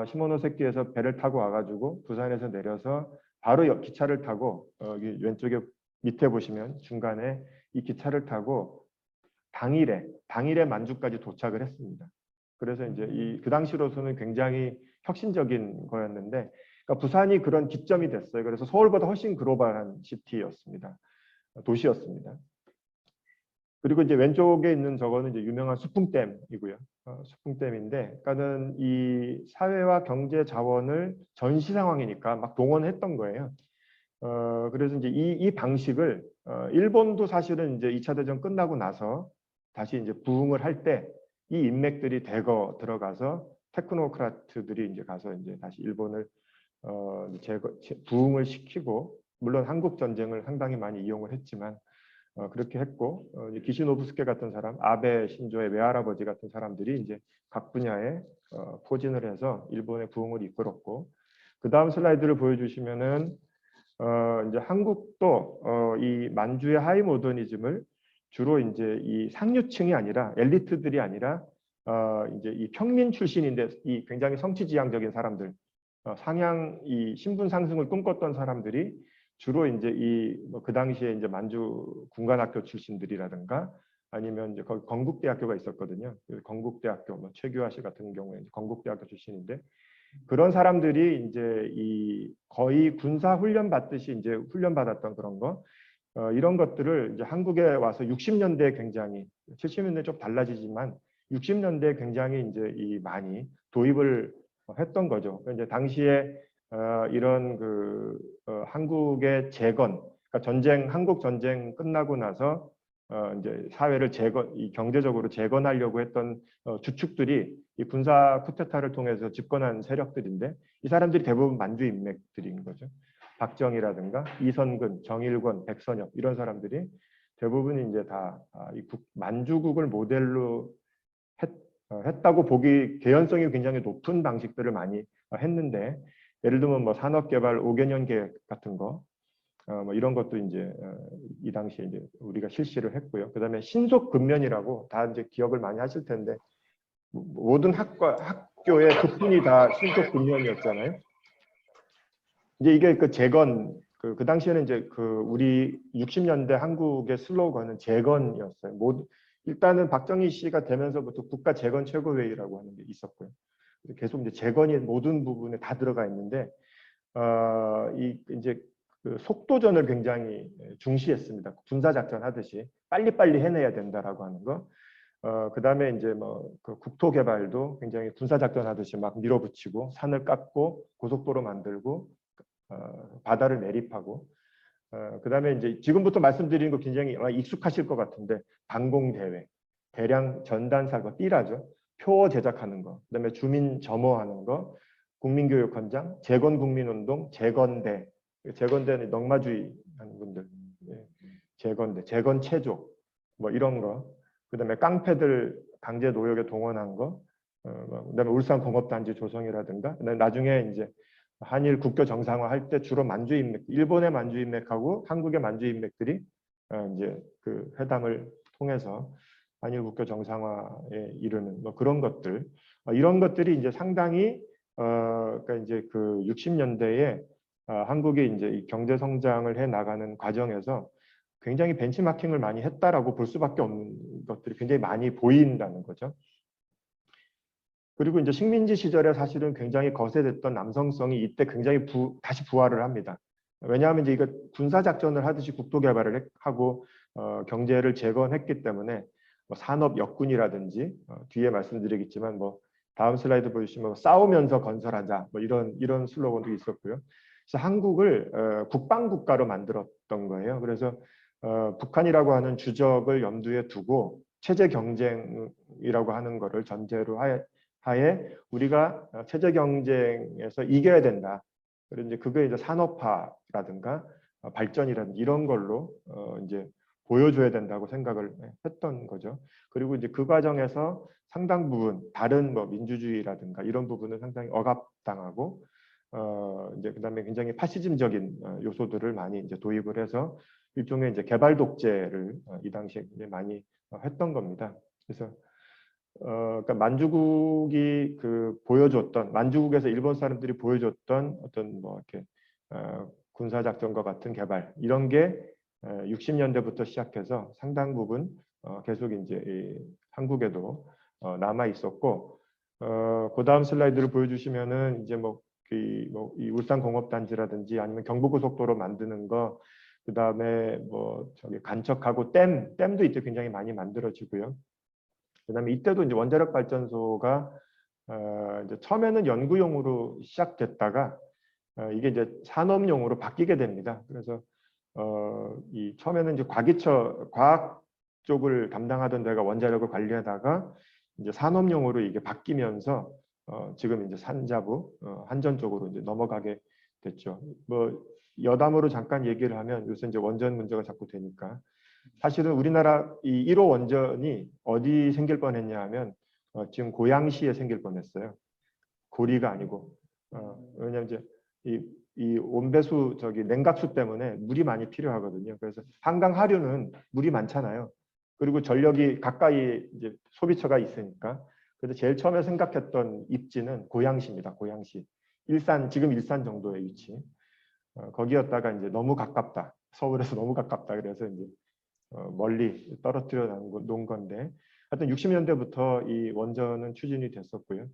Speaker 1: 시모노세키에서 배를 타고 와가지고 부산에서 내려서 바로 기차를 타고 여기 왼쪽에 밑에 보시면 중간에 이 기차를 타고 당일에 만주까지 도착을 했습니다. 그래서 이제 그 당시로서는 굉장히 혁신적인 거였는데 그러니까 부산이 그런 기점이 됐어요. 그래서 서울보다 훨씬 글로벌한 시티였습니다. 도시였습니다. 그리고 이제 왼쪽에 있는 저거는 이제 유명한 수풍댐이고요. 수풍댐인데, 그러니까는 이 사회와 경제 자원을 전시 상황이니까 막 동원했던 거예요. 그래서 이제 이 방식을 일본도 사실은 이제 2차 대전 끝나고 나서 다시 이제 부흥을 할 때 이 인맥들이 대거 들어가서 테크노크라트들이 이제 가서 이제 다시 일본을 부흥을 시키고 물론 한국 전쟁을 상당히 많이 이용을 했지만 그렇게 했고 기시노부스케 같은 사람, 아베 신조의 외할아버지 같은 사람들이 이제 각 분야에 포진을 해서 일본의 부흥을 이끌었고 그 다음 슬라이드를 보여주시면은 이제 한국도 이 만주의 하이 모더니즘을 주로 이제 이 상류층이 아니라 엘리트들이 아니라 이제 이 평민 출신인데 이 굉장히 성취지향적인 사람들, 상향 이 신분 상승을 꿈꿨던 사람들이 주로 이제 그 당시에 이제 만주 군관학교 출신들이라든가 아니면 이제 거기 건국대학교가 있었거든요. 건국대학교 뭐 최규하 씨 같은 경우에 건국대학교 출신인데 그런 사람들이 이제 이 거의 군사 훈련 받듯이 이제 훈련 받았던 그런 거 이런 것들을 이제 한국에 와서 60년대에 굉장히 70년대 좀 달라지지만 60년대에 굉장히 이제 이 많이 도입을 했던 거죠. 이제 당시에 이런 한국의 재건, 그러니까 한국 전쟁 끝나고 나서 이제 사회를 이 경제적으로 재건하려고 했던 주축들이 이 군사 쿠데타를 통해서 집권한 세력들인데 이 사람들이 대부분 만주 인맥들인 거죠. 박정희라든가 이선근, 정일권, 백선엽 이런 사람들이 대부분 이제 다 만주국을 모델로 했다고 보기 개연성이 굉장히 높은 방식들을 많이 했는데 예를 들면 뭐 산업개발 5개년 계획 같은 거 뭐 이런 것도 이제 이 당시에 이제 우리가 실시를 했고요. 그다음에 신속 근면이라고 다 이제 기억을 많이 하실 텐데 모든 학교의 급분이 다 신속 근면이었잖아요. 이제 이게 그 재건 그 당시에는 이제 우리 60년대 한국의 슬로건은 재건이었어요. 일단은 박정희 씨가 되면서부터 국가 재건 최고회의라고 하는 게 있었고요. 계속 이제 재건이 모든 부분에 다 들어가 있는데 이제 그 속도전을 굉장히 중시했습니다. 군사작전 하듯이 빨리빨리 해내야 된다라고 하는 거. 그다음에 이제 그 국토 개발도 굉장히 군사작전 하듯이 막 밀어붙이고 산을 깎고 고속도로 만들고 바다를 매립하고 그다음에 이제 지금부터 말씀드리는 거 굉장히 익숙하실 것 같은데 방공대회, 대량 전단사고 띠라죠. 표 제작하는 거, 그다음에 주민 점호하는 거, 국민교육헌장, 재건국민운동, 재건대. 재건대는 넉마주의 하는 분들, 재건대, 재건체조 뭐 이런 거, 그다음에 깡패들 강제 노역에 동원한 거, 그다음에 울산공업단지 조성이라든가, 그다음에 나중에 이제 한일 국교 정상화 할 때 주로 만주 인맥, 일본의 만주 인맥하고 한국의 만주 인맥들이 이제 그 회담을 통해서 한일 국교 정상화에 이르는 뭐 그런 것들, 이런 것들이 이제 상당히 그러니까 이제 그 60년대에 한국이 이제 이 경제 성장을 해 나가는 과정에서 굉장히 벤치마킹을 많이 했다라고 볼 수밖에 없는 것들이 굉장히 많이 보인다는 거죠. 그리고 이제 식민지 시절에 사실은 굉장히 거세됐던 남성성이 이때 굉장히 다시 부활을 합니다. 왜냐하면 이제 이거 군사 작전을 하듯이 국토 개발을 하고 경제를 재건했기 때문에 뭐 산업 역군이라든지 뒤에 말씀드리겠지만 뭐 다음 슬라이드 보시면 싸우면서 건설하자 뭐 이런 슬로건도 있었고요. 그래서 한국을 국방 국가로 만들었던 거예요. 그래서 북한이라고 하는 주적을 염두에 두고 체제 경쟁이라고 하는 거를 전제로 하에 우리가 체제 경쟁에서 이겨야 된다. 그리고 이제 그게 이제 산업화라든가 발전이라든지 이런 걸로 이제 보여줘야 된다고 생각을 했던 거죠. 그리고 이제 그 과정에서 상당 부분 다른 뭐 민주주의라든가 이런 부분은 상당히 억압당하고 이제 그다음에 굉장히 파시즘적인 요소들을 많이 이제 도입을 해서 일종의 이제 개발 독재를 이 당시에 굉장히 많이 했던 겁니다. 그래서 그러니까 만주국이 만주국에서 일본 사람들이 보여줬던 어떤 뭐 이렇게 군사 작전과 같은 개발 이런 게 60년대부터 시작해서 상당 부분 계속 이제 한국에도 남아 있었고 그 다음 슬라이드를 보여주시면은 이제 이 울산공업단지라든지 아니면 경부고속도로 만드는 거 그다음에 뭐 저기 간척하고 댐도 이때 굉장히 많이 만들어지고요. 그다음에 이때도 이제 원자력 발전소가 이제 처음에는 연구용으로 시작됐다가 이게 이제 산업용으로 바뀌게 됩니다. 그래서 이 처음에는 이제 과학 쪽을 담당하던 데가 원자력을 관리하다가 이제 산업용으로 이게 바뀌면서 지금 이제 산자부 한전 쪽으로 이제 넘어가게 됐죠. 뭐 여담으로 잠깐 얘기를 하면 요새 이제 원전 문제가 자꾸 되니까 사실은 우리나라 이 1호 원전이 어디 생길 뻔했냐 하면 지금 고양시에 생길 뻔했어요. 고리가 아니고 왜냐하면 이제 이 온배수 냉각수 때문에 물이 많이 필요하거든요. 그래서 한강 하류는 물이 많잖아요. 그리고 전력이 가까이 이제 소비처가 있으니까. 그래서 제일 처음에 생각했던 입지는 고양시입니다. 고양시. 일산, 지금 일산 정도의 위치. 거기였다가 이제 너무 가깝다. 서울에서 너무 가깝다. 그래서 이제 멀리 떨어뜨려 놓은 건데, 하여튼 60년대부터 이 원전은 추진이 됐었고요.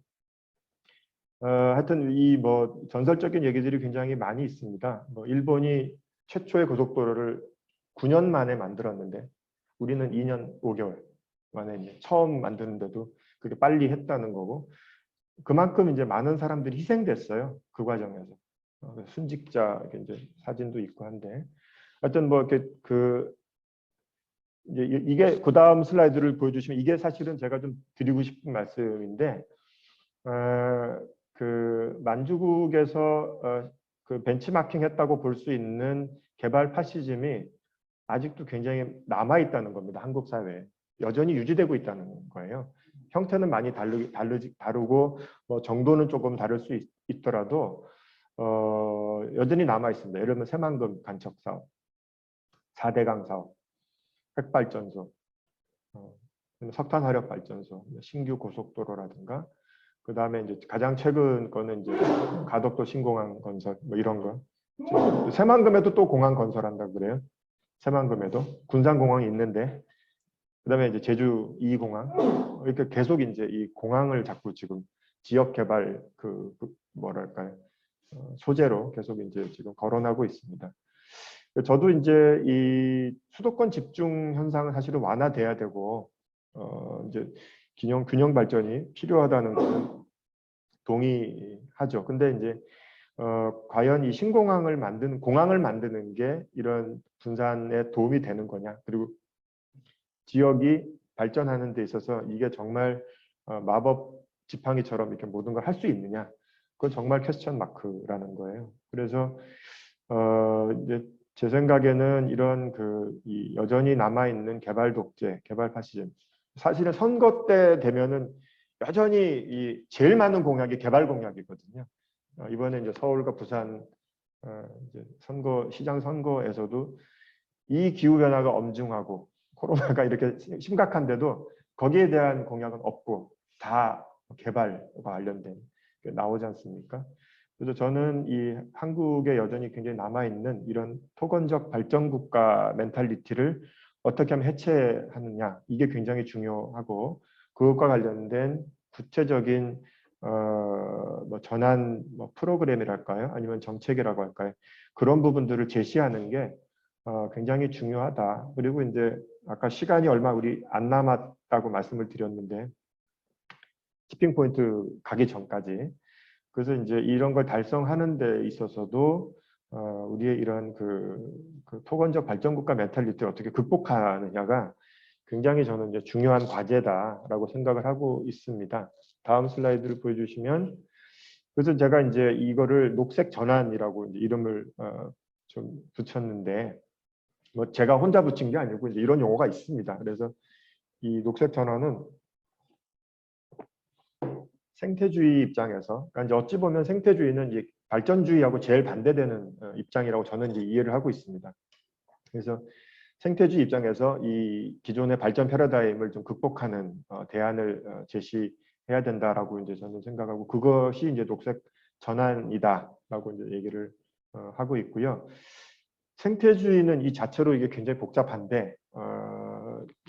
Speaker 1: 하여튼 이 뭐 전설적인 얘기들이 굉장히 많이 있습니다. 뭐 일본이 최초의 고속도로를 9년 만에 만들었는데 우리는 2년 5개월 만에 이제 처음 만드는데도 그게 빨리 했다는 거고, 그만큼 이제 많은 사람들이 희생됐어요. 그 과정에서. 순직자 이제 사진도 있고 한데, 하여튼 뭐 이렇게 이게 그 다음 슬라이드를 보여주시면 이게 사실은 제가 좀 드리고 싶은 말씀인데, 그 만주국에서 그 벤치마킹했다고 볼 수 있는 개발 파시즘이 아직도 굉장히 남아 있다는 겁니다. 한국 사회에 여전히 유지되고 있다는 거예요. 형태는 많이 다르고 뭐 정도는 조금 다를 수 있더라도 여전히 남아 있습니다. 예를 들면 새만금 간척 사업, 4대강 사업, 핵발전소, 석탄 화력 발전소, 신규 고속도로라든가, 그 다음에 이제 가장 최근 거는 이제 가덕도 신공항 건설 뭐 이런 거. 새만금에도 또 공항 건설한다고 그래요. 새만금에도 군산공항이 있는데, 그다음에 이제 제주 2공항, 이렇게 계속 이제 이 공항을 자꾸 지금 지역 개발 뭐랄까요, 소재로 계속 이제 지금 거론하고 있습니다. 저도 이제 이 수도권 집중 현상은 사실은 완화돼야 되고 이제 균형 발전이 필요하다는 것은 동의하죠. 근데 이제 과연 이 신공항을 공항을 만드는 게 이런 분산에 도움이 되는 거냐, 그리고 지역이 발전하는 데 있어서 이게 정말 마법 지팡이처럼 이렇게 모든 걸 할 수 있느냐, 그건 정말 퀘스천 마크라는 거예요. 그래서 이제 제 생각에는 이런 이 여전히 남아 있는 개발 독재, 개발 파시즘, 사실은 선거 때 되면은 여전히 이 제일 많은 공약이 개발 공약이거든요. 이번에 이제 서울과 부산 이제 시장 선거에서도 이 기후 변화가 엄중하고 코로나가 이렇게 심각한데도 거기에 대한 공약은 없고 다 개발과 관련된 게 나오지 않습니까? 그래서 저는 이 한국에 여전히 굉장히 남아있는 이런 토건적 발전국가 멘탈리티를 어떻게 하면 해체하느냐, 이게 굉장히 중요하고, 그것과 관련된 구체적인 뭐 전환 프로그램이랄까요? 아니면 정책이라고 할까요? 그런 부분들을 제시하는 게 굉장히 중요하다. 그리고 이제 아까 시간이 얼마 우리 안 남았다고 말씀을 드렸는데, 티핑 포인트 가기 전까지. 그래서 이제 이런 걸 달성하는 데 있어서도 우리의 이런 그 토건적 발전국가 멘탈리티를 어떻게 극복하느냐가 굉장히 저는 이제 중요한 과제다라고 생각을 하고 있습니다. 다음 슬라이드를 보여주시면, 그래서 제가 이제 이거를 녹색 전환이라고 이제 이름을 좀 붙였는데, 뭐 제가 혼자 붙인 게 아니고 이제 이런 용어가 있습니다. 그래서 이 녹색 전환은 생태주의 입장에서, 그러니까 이제 어찌 보면 생태주의는 이제 발전주의하고 제일 반대되는 입장이라고 저는 이제 이해를 하고 있습니다. 그래서 생태주의 입장에서 이 기존의 발전 패러다임을 좀 극복하는 대안을 제시해야 된다라고 이제 저는 생각하고, 그것이 이제 녹색 전환이다라고 이제 얘기를 하고 있고요. 생태주의는 이 자체로 이게 굉장히 복잡한데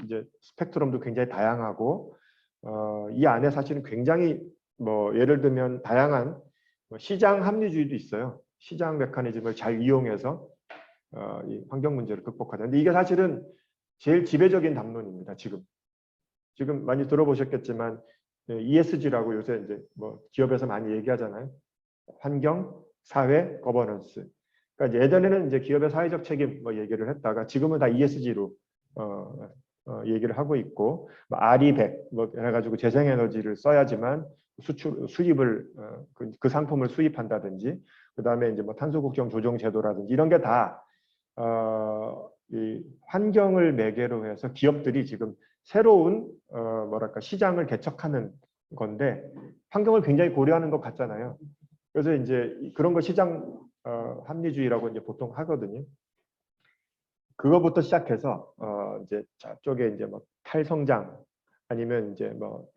Speaker 1: 이제 스펙트럼도 굉장히 다양하고 이 안에 사실은 굉장히 뭐 예를 들면 다양한 시장 합리주의도 있어요. 시장 메커니즘을 잘 이용해서 이 환경 문제를 극복하자. 근데 이게 사실은 제일 지배적인 담론입니다. 지금 많이 들어보셨겠지만 ESG라고 요새 이제 뭐 기업에서 많이 얘기하잖아요. 환경, 사회, 거버넌스. 그러니까 이제 예전에는 이제 기업의 사회적 책임 뭐 얘기를 했다가 지금은 다 ESG로 얘기를 하고 있고, 뭐 RE100 뭐 해가지고 재생에너지를 써야지만 수입을 그 상품을 수입한다든지, 그 다음에 이제 뭐 탄소 국경 조정 제도라든지 이런 게 다 이 환경을 매개로 해서 기업들이 지금 새로운 뭐랄까 시장을 개척하는 건데, 환경을 굉장히 고려하는 것 같잖아요. 그래서 이제 그런 거 시장 합리주의라고 이제 보통 하거든요. 그거부터 시작해서 이제 저쪽에 이제 뭐 탈성장 아니면 이제 뭐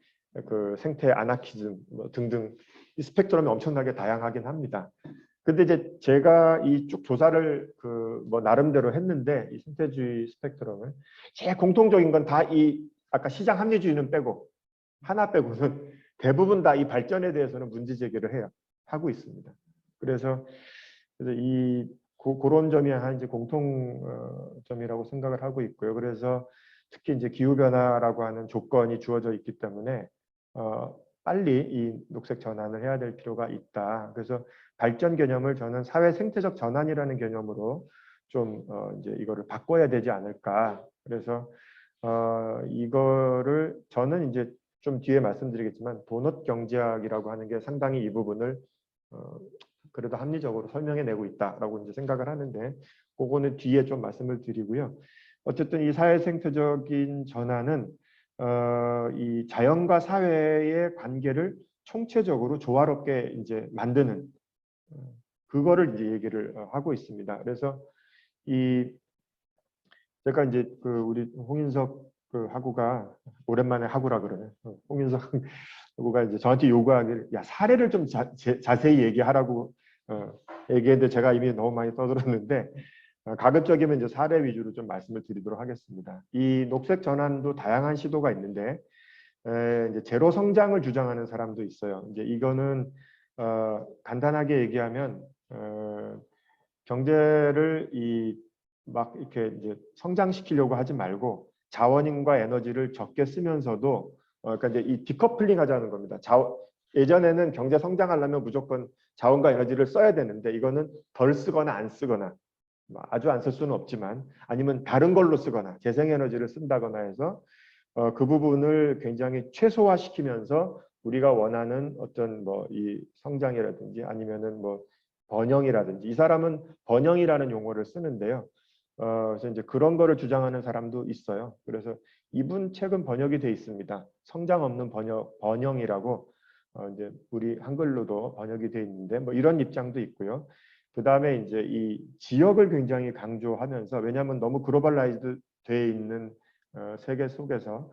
Speaker 1: 그 생태 아나키즘 뭐 등등 이 스펙트럼이 엄청나게 다양하긴 합니다. 근데 이제 제가 이 쭉 조사를 그 뭐 나름대로 했는데 이 생태주의 스펙트럼을 제일 공통적인 건 다 이 아까 시장 합리주의는 빼고 하나 빼고는 대부분 다 이 발전에 대해서는 문제 제기를 해요. 하고 있습니다. 그래서 이 그런 점이 한 이제 공통점이라고 생각을 하고 있고요. 그래서 특히 이제 기후 변화라고 하는 조건이 주어져 있기 때문에 빨리 이 녹색 전환을 해야 될 필요가 있다. 그래서 발전 개념을 저는 사회 생태적 전환이라는 개념으로 좀 이제 이거를 바꿔야 되지 않을까. 그래서 이거를 저는 이제 좀 뒤에 말씀드리겠지만 도넛 경제학이라고 하는 게 상당히 이 부분을 그래도 합리적으로 설명해내고 있다라고 이제 생각을 하는데 그거는 뒤에 좀 말씀을 드리고요. 어쨌든 이 사회 생태적인 전환은 이 자연과 사회의 관계를 총체적으로 조화롭게 이제 만드는 그거를 이제 얘기를 하고 있습니다. 그래서 이 제가 이제 그 우리 홍인석 그 하구가 오랜만에 하구라 그러네. 홍인석 하구가 이제 저한테 요구하기를 야 사례를 좀 자세히 얘기하라고 얘기했는데 제가 이미 너무 많이 떠들었는데 가급적이면 이제 사례 위주로 좀 말씀을 드리도록 하겠습니다. 이 녹색 전환도 다양한 시도가 있는데 이제 제로 성장을 주장하는 사람도 있어요. 이제 이거는 간단하게 얘기하면 경제를 막 이렇게 이제 성장시키려고 하지 말고 자원과 에너지를 적게 쓰면서도 그러니까 이제 이 디커플링 하자는 겁니다. 예전에는 경제 성장하려면 무조건 자원과 에너지를 써야 되는데 이거는 덜 쓰거나 안 쓰거나 아주 안 쓸 수는 없지만 아니면 다른 걸로 쓰거나 재생에너지를 쓴다거나 해서 그 부분을 굉장히 최소화시키면서 우리가 원하는 어떤 뭐 이 성장이라든지 아니면은 뭐 번영이라든지 이 사람은 번영이라는 용어를 쓰는데요. 그래서 이제 그런 거를 주장하는 사람도 있어요. 그래서 이분 책은 번역이 돼 있습니다. 성장 없는 번영이라고 이제 우리 한글로도 번역이 돼 있는데 뭐 이런 입장도 있고요. 그 다음에 이제 이 지역을 굉장히 강조하면서 왜냐하면 너무 글로벌라이즈 돼 있는 세계 속에서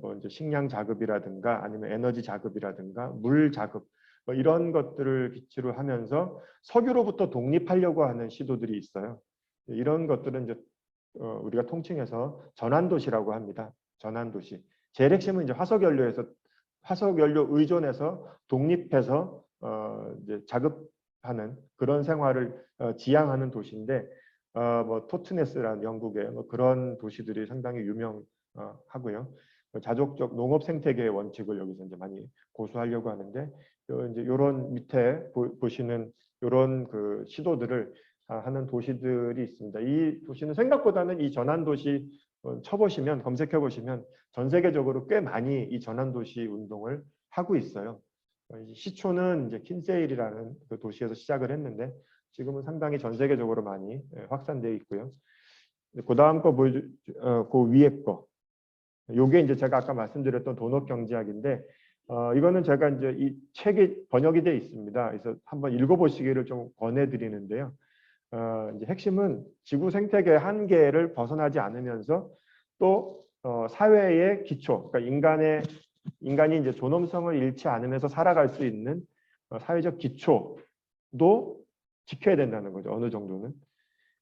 Speaker 1: 뭐 이제 식량 자급이라든가 아니면 에너지 자급이라든가 물 자급 뭐 이런 것들을 기치로 하면서 석유로부터 독립하려고 하는 시도들이 있어요. 이런 것들은 이제 우리가 통칭해서 전환도시라고 합니다. 전환도시. 제일 핵심은 이제 화석연료 의존해서 독립해서 이제 자급하는 그런 생활을 지향하는 도시인데 뭐 토트네스라는 영국의 뭐 그런 도시들이 상당히 유명하고요. 자족적 농업 생태계의 원칙을 여기서 이제 많이 고수하려고 하는데 이제 이런 밑에 보시는 이런 그 시도들을 하는 도시들이 있습니다. 이 도시는 생각보다는 이 전환 도시 쳐보시면 검색해 보시면 전 세계적으로 꽤 많이 이 전환 도시 운동을 하고 있어요. 시초는 이제 킨세일이라는 그 도시에서 시작을 했는데 지금은 상당히 전 세계적으로 많이 확산되어 있고요. 그 다음 거 그 위에 거. 요게 이제 제가 아까 말씀드렸던 도넛 경제학인데 이거는 제가 이제 이 책이 번역이 되어 있습니다. 그래서 한번 읽어보시기를 좀 권해드리는데요. 이제 핵심은 지구 생태계 한계를 벗어나지 않으면서 또 사회의 기초, 그러니까 인간이 이제 존엄성을 잃지 않으면서 살아갈 수 있는 사회적 기초도 지켜야 된다는 거죠. 어느 정도는.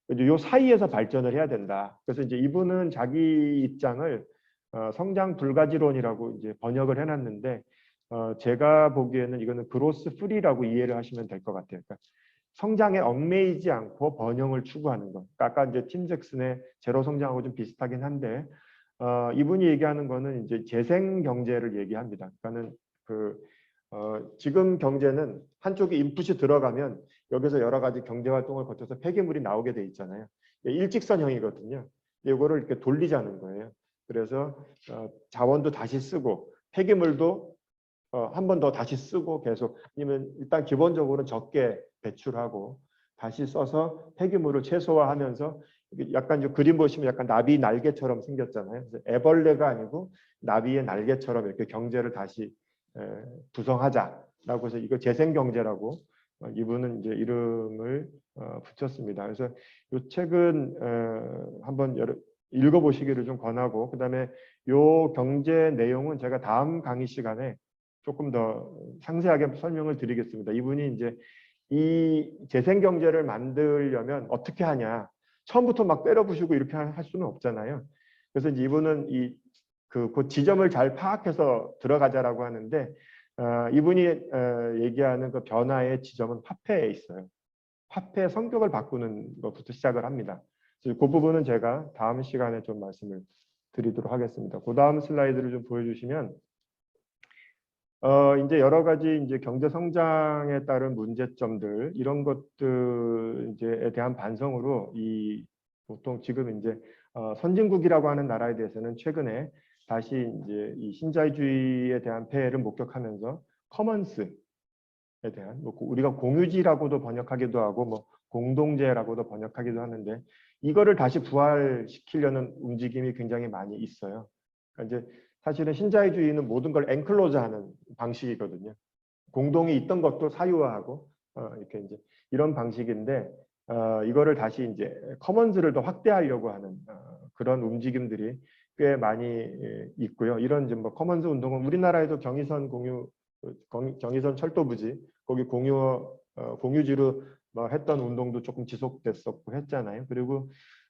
Speaker 1: 이제 요 사이에서 발전을 해야 된다. 그래서 이제 이분은 자기 입장을 성장 불가지론이라고 이제 번역을 해놨는데 제가 보기에는 이거는 그로스 프리라고 이해를 하시면 될 것 같아요. 그러니까 성장에 얽매이지 않고 번영을 추구하는 것. 그러니까 아까 이제 팀 잭슨의 제로 성장하고 좀 비슷하긴 한데 이분이 얘기하는 거는 이제 재생 경제를 얘기합니다. 그러니까는 지금 경제는 한쪽에 인풋이 들어가면 여기서 여러 가지 경제 활동을 거쳐서 폐기물이 나오게 돼 있잖아요. 일직선형이거든요. 이거를 이렇게 돌리자는 거예요. 그래서 자원도 다시 쓰고 폐기물도 한 번 더 다시 쓰고 계속 아니면 일단 기본적으로 적게 배출하고 다시 써서 폐기물을 최소화하면서 약간 이제 그림 보시면 약간 나비 날개처럼 생겼잖아요. 그래서 애벌레가 아니고 나비의 날개처럼 이렇게 경제를 다시 구성하자라고 해서 이거 재생 경제라고 이분은 이제 이름을 붙였습니다. 그래서 이 책은 한번 읽어보시기를 좀 권하고, 그다음에 요 경제 내용은 제가 다음 강의 시간에 조금 더 상세하게 설명을 드리겠습니다. 이분이 이제 이 재생 경제를 만들려면 어떻게 하냐, 처음부터 막 때려 부수고 이렇게 할 수는 없잖아요. 그래서 이제 이분은 그 지점을 잘 파악해서 들어가자라고 하는데, 이분이 얘기하는 그 변화의 지점은 화폐에 있어요. 화폐의 성격을 바꾸는 것부터 시작을 합니다. 그래서 그 부분은 제가 다음 시간에 좀 말씀을 드리도록 하겠습니다. 그 다음 슬라이드를 좀 보여주시면, 이제 여러 가지 이제 경제 성장에 따른 문제점들, 이런 것들 이제에 대한 반성으로 보통 지금 이제 선진국이라고 하는 나라에 대해서는 최근에 다시 이제 이 신자유주의에 대한 폐해를 목격하면서 커먼스에 대한, 뭐 우리가 공유지라고도 번역하기도 하고 뭐 공동체라고도 번역하기도 하는데, 이거를 다시 부활시키려는 움직임이 굉장히 많이 있어요. 그러니까 이제 사실은 신자유주의는 모든 걸 엔클로즈하는 방식이거든요. 공동이 있던 것도 사유화하고 이렇게 이제 이런 방식인데, 이거를 다시 이제 커먼즈를 더 확대하려고 하는 그런 움직임들이 꽤 많이 있고요. 이런 이제 뭐 커먼즈 운동은 우리나라에도 경의선 철도부지 거기 공유지로 뭐 했던 운동도 조금 지속됐었고 했잖아요. 그리고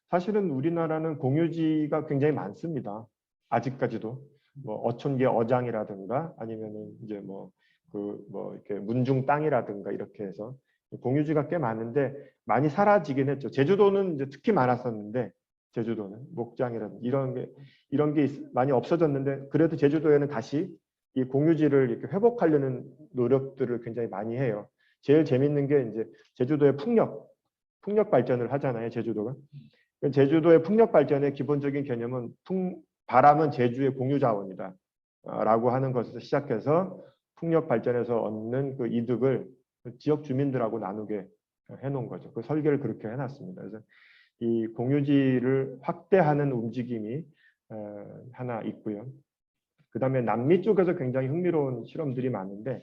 Speaker 1: 사실은 우리나라는 공유지가 굉장히 많습니다. 아직까지도 뭐 어촌계 어장이라든가 아니면은 이제 뭐 이렇게 문중 땅이라든가 이렇게 해서 공유지가 꽤 많은데 많이 사라지긴 했죠. 제주도는 이제 특히 많았었는데, 제주도는 목장이라든가 이런 게 많이 없어졌는데, 그래도 제주도에는 다시 이 공유지를 이렇게 회복하려는 노력들을 굉장히 많이 해요. 제일 재밌는 게 이제 제주도의 풍력 발전을 하잖아요. 제주도가. 제주도의 풍력 발전의 기본적인 개념은 바람은 제주의 공유 자원이다 라고 하는 것에서 시작해서 풍력 발전에서 얻는 그 이득을 지역 주민들하고 나누게 해놓은 거죠. 그 설계를 그렇게 해놨습니다. 그래서 이 공유지를 확대하는 움직임이 하나 있고요. 그 다음에 남미 쪽에서 굉장히 흥미로운 실험들이 많은데,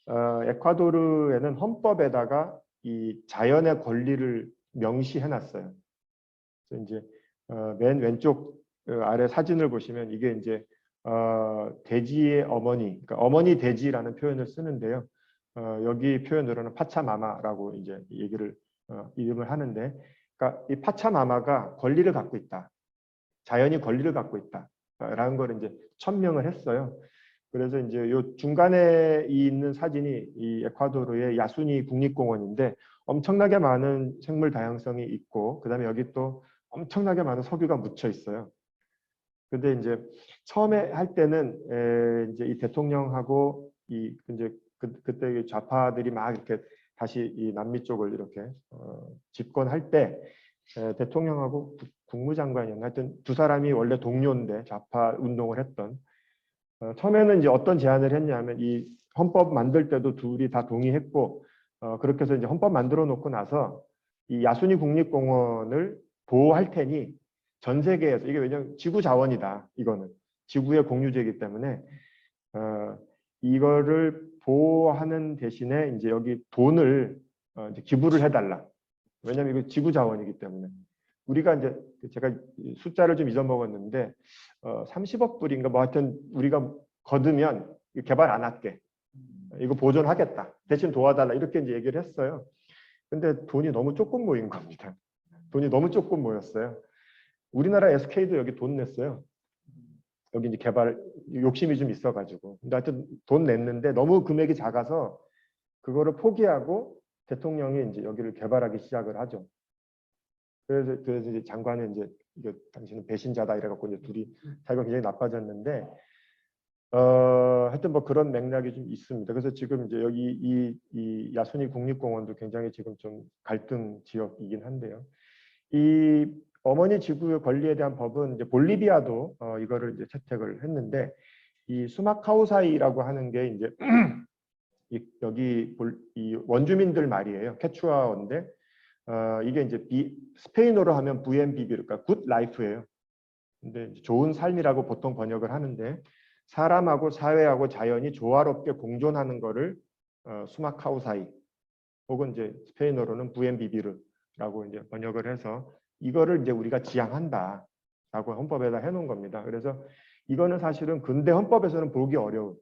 Speaker 1: 에콰도르에는 헌법에다가 이 자연의 권리를 명시해놨어요. 그래서 이제 맨 왼쪽 아래 사진을 보시면 이게 이제 돼지의 어머니, 그러니까 어머니 돼지라는 표현을 쓰는데요. 여기 표현으로는 파차마마라고 이제 이름을 하는데, 그러니까 이 파차마마가 권리를 갖고 있다, 자연이 권리를 갖고 있다라는 걸 이제 천명을 했어요. 그래서 이제 요 중간에 있는 사진이 이 에콰도르의 야수니 국립공원인데, 엄청나게 많은 생물 다양성이 있고, 그다음에 여기 또 엄청나게 많은 석유가 묻혀 있어요. 근데 이제 처음에 할 때는 이제 이 대통령하고 이제 그때 좌파들이 막 이렇게 다시 이 남미 쪽을 이렇게 집권할 때 대통령하고 국무장관이었나, 하여튼 두 사람이 원래 동료인데 좌파 운동을 했던, 처음에는 이제 어떤 제안을 했냐면, 이 헌법 만들 때도 둘이 다 동의했고, 그렇게 해서 이제 헌법 만들어 놓고 나서 이 야수니 국립공원을 보호할 테니 전 세계에서, 이게 왜냐면 지구 자원이다, 이거는 지구의 공유제이기 때문에 이거를 보호하는 대신에 이제 여기 돈을 이제 기부를 해달라. 왜냐면 이거 지구 자원이기 때문에. 우리가 이제 제가 숫자를 좀 잊어먹었는데 30억 불인가 뭐 하여튼 우리가 거두면 개발 안 할게, 이거 보존하겠다, 대신 도와달라, 이렇게 이제 얘기를 했어요. 근데 돈이 너무 조금 모인 겁니다. 돈이 너무 조금 모였어요. 우리나라 SK도 여기 돈 냈어요. 여기 이제 개발 욕심이 좀 있어가지고. 근데 하여튼 돈 냈는데 너무 금액이 작아서 그거를 포기하고 대통령이 이제 여기를 개발하기 시작을 하죠. 그래서 이제 장관은 이제 이거 당신은 배신자다 이래갖고 이제 둘이 사이가 굉장히 나빠졌는데, 하여튼 뭐 그런 맥락이 좀 있습니다. 그래서 지금 이제 여기 이 야수니 국립공원도 굉장히 지금 좀 갈등 지역이긴 한데요. 이 어머니 지구의 권리에 대한 법은 이제 볼리비아도 이거를 이제 채택을 했는데, 이 수마카우사이라고 하는 게 이제 여기 이 원주민들 말이에요. 케추아어인데 이게 이제 스페인어로 하면 부엔비비, 그러니까 굿 라이프예요. 근데 좋은 삶이라고 보통 번역을 하는데, 사람하고 사회하고 자연이 조화롭게 공존하는 거를 수마카우사이, 혹은 이제 스페인어로는 부엔비비르라고 이제 번역을 해서 이거를 이제 우리가 지향한다라고 헌법에다 해놓은 겁니다. 그래서 이거는 사실은 근대 헌법에서는 보기 어려운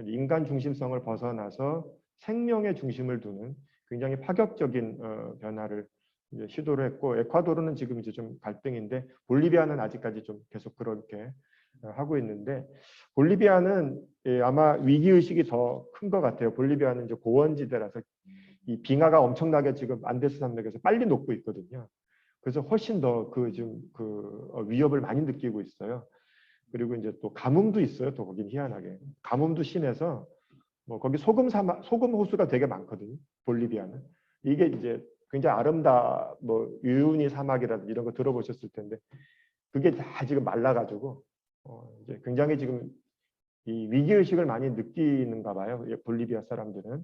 Speaker 1: 인간 중심성을 벗어나서 생명의 중심을 두는 굉장히 파격적인 변화를 이제 시도를 했고, 에콰도르는 지금 이제 좀 갈등인데 볼리비아는 아직까지 좀 계속 그렇게 하고 있는데, 볼리비아는 아마 위기 의식이 더 큰 것 같아요. 볼리비아는 이제 고원지대라서 이 빙하가 엄청나게 지금 안데스 산맥에서 빨리 녹고 있거든요. 그래서 훨씬 더 그 지금 그 위협을 많이 느끼고 있어요. 그리고 이제 또 가뭄도 있어요. 또 거긴 희한하게 가뭄도 심해서 뭐 거기 소금 호수가 되게 많거든요. 볼리비아는 이게 이제 굉장히 뭐 유유니 사막이라든지 이런 거 들어보셨을 텐데 그게 다 지금 말라가지고 이제 굉장히 지금 이 위기 의식을 많이 느끼는가 봐요. 볼리비아 사람들은.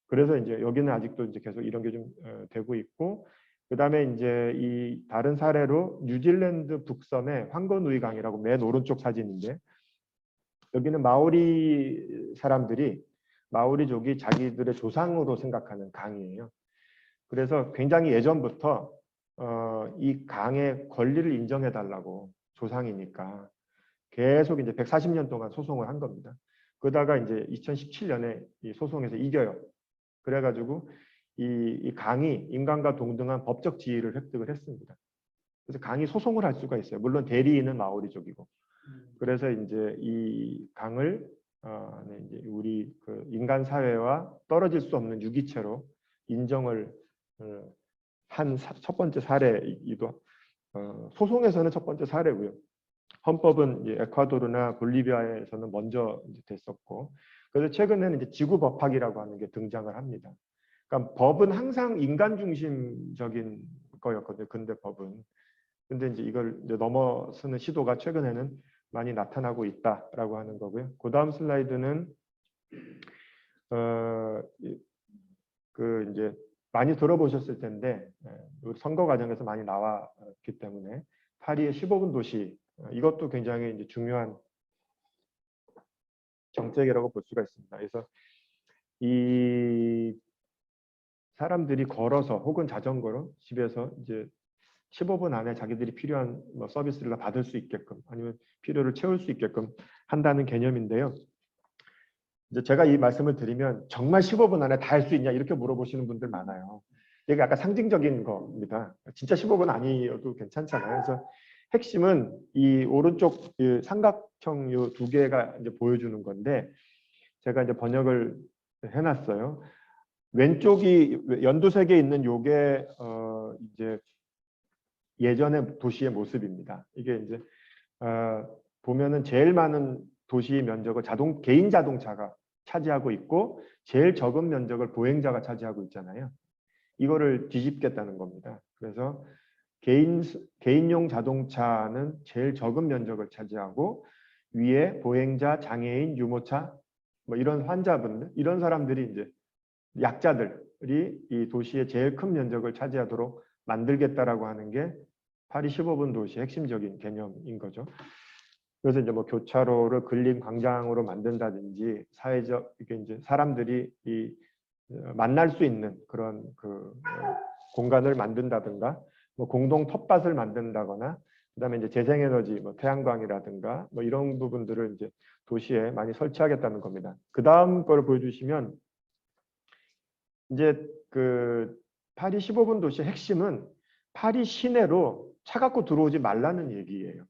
Speaker 1: 그래서 이제 여기는 아직도 이제 계속 이런 게 좀 되고 있고, 그다음에 이제 이 다른 사례로 뉴질랜드 북섬의 황거누이 강이라고 맨 오른쪽 사진인데, 여기는 마오리 사람들이 마오리족이 자기들의 조상으로 생각하는 강이에요. 그래서 굉장히 예전부터 이 강의 권리를 인정해 달라고 조상이니까 계속 이제 140년 동안 소송을 한 겁니다. 그러다가 이제 2017년에 이 소송에서 이겨요. 그래가지고 이 강이 인간과 동등한 법적 지위를 획득을 했습니다. 그래서 강이 소송을 할 수가 있어요. 물론 대리인은 마오리족이고. 그래서 이제 이 강을 네, 이제 우리 그 인간 사회와 떨어질 수 없는 유기체로 인정을 한 첫 번째 사례이기도 소송에서는 첫 번째 사례고요. 헌법은 에콰도르나 볼리비아에서는 먼저 이제 됐었고, 그래서 최근에는 이제 지구 법학이라고 하는 게 등장을 합니다. 그러니까 법은 항상 인간 중심적인 거였거든요. 근대 법은. 근데 이제 이걸 이제 넘어서는 시도가 최근에는 많이 나타나고 있다라고 하는 거고요. 그 다음 슬라이드는 그 이제 많이 들어보셨을 텐데 우리 선거 과정에서 많이 나왔기 때문에 파리의 15분 도시, 이것도 굉장히 이제 중요한 정책이라고 볼 수가 있습니다. 그래서 이 사람들이 걸어서 혹은 자전거로 집에서 이제 15분 안에 자기들이 필요한 뭐 서비스를 다 받을 수 있게끔 아니면 필요를 채울 수 있게끔 한다는 개념인데요. 이제 제가 이 말씀을 드리면 정말 15분 안에 다 할 수 있냐 이렇게 물어보시는 분들 많아요. 이게 약간 상징적인 겁니다. 진짜 15분 아니어도 괜찮잖아요. 그래서 핵심은 이 오른쪽 이 삼각형 요 두 개가 이제 보여주는 건데 제가 이제 번역을 해놨어요. 왼쪽이 연두색에 있는 요게 이제 예전의 도시의 모습입니다. 이게 이제 보면은 제일 많은 도시 면적을 개인 자동차가 차지하고 있고 제일 적은 면적을 보행자가 차지하고 있잖아요. 이거를 뒤집겠다는 겁니다. 그래서 개인용 자동차는 제일 적은 면적을 차지하고 위에 보행자, 장애인, 유모차 뭐 이런 환자분들, 이런 사람들이 이제 약자들이 이 도시의 제일 큰 면적을 차지하도록 만들겠다라고 하는 게 파리 15분 도시의 핵심적인 개념인 거죠. 그래서 이제 뭐 교차로를 근린 광장으로 만든다든지 사회적 이게 이제 사람들이 이 만날 수 있는 그런 그 공간을 만든다든가 뭐 공동 텃밭을 만든다거나 그다음에 이제 재생에너지 뭐 태양광이라든가 뭐 이런 부분들을 이제 도시에 많이 설치하겠다는 겁니다. 그 다음 거를 보여주시면 이제 그 파리 15분 도시의 핵심은 파리 시내로 차 갖고 들어오지 말라는 얘기예요.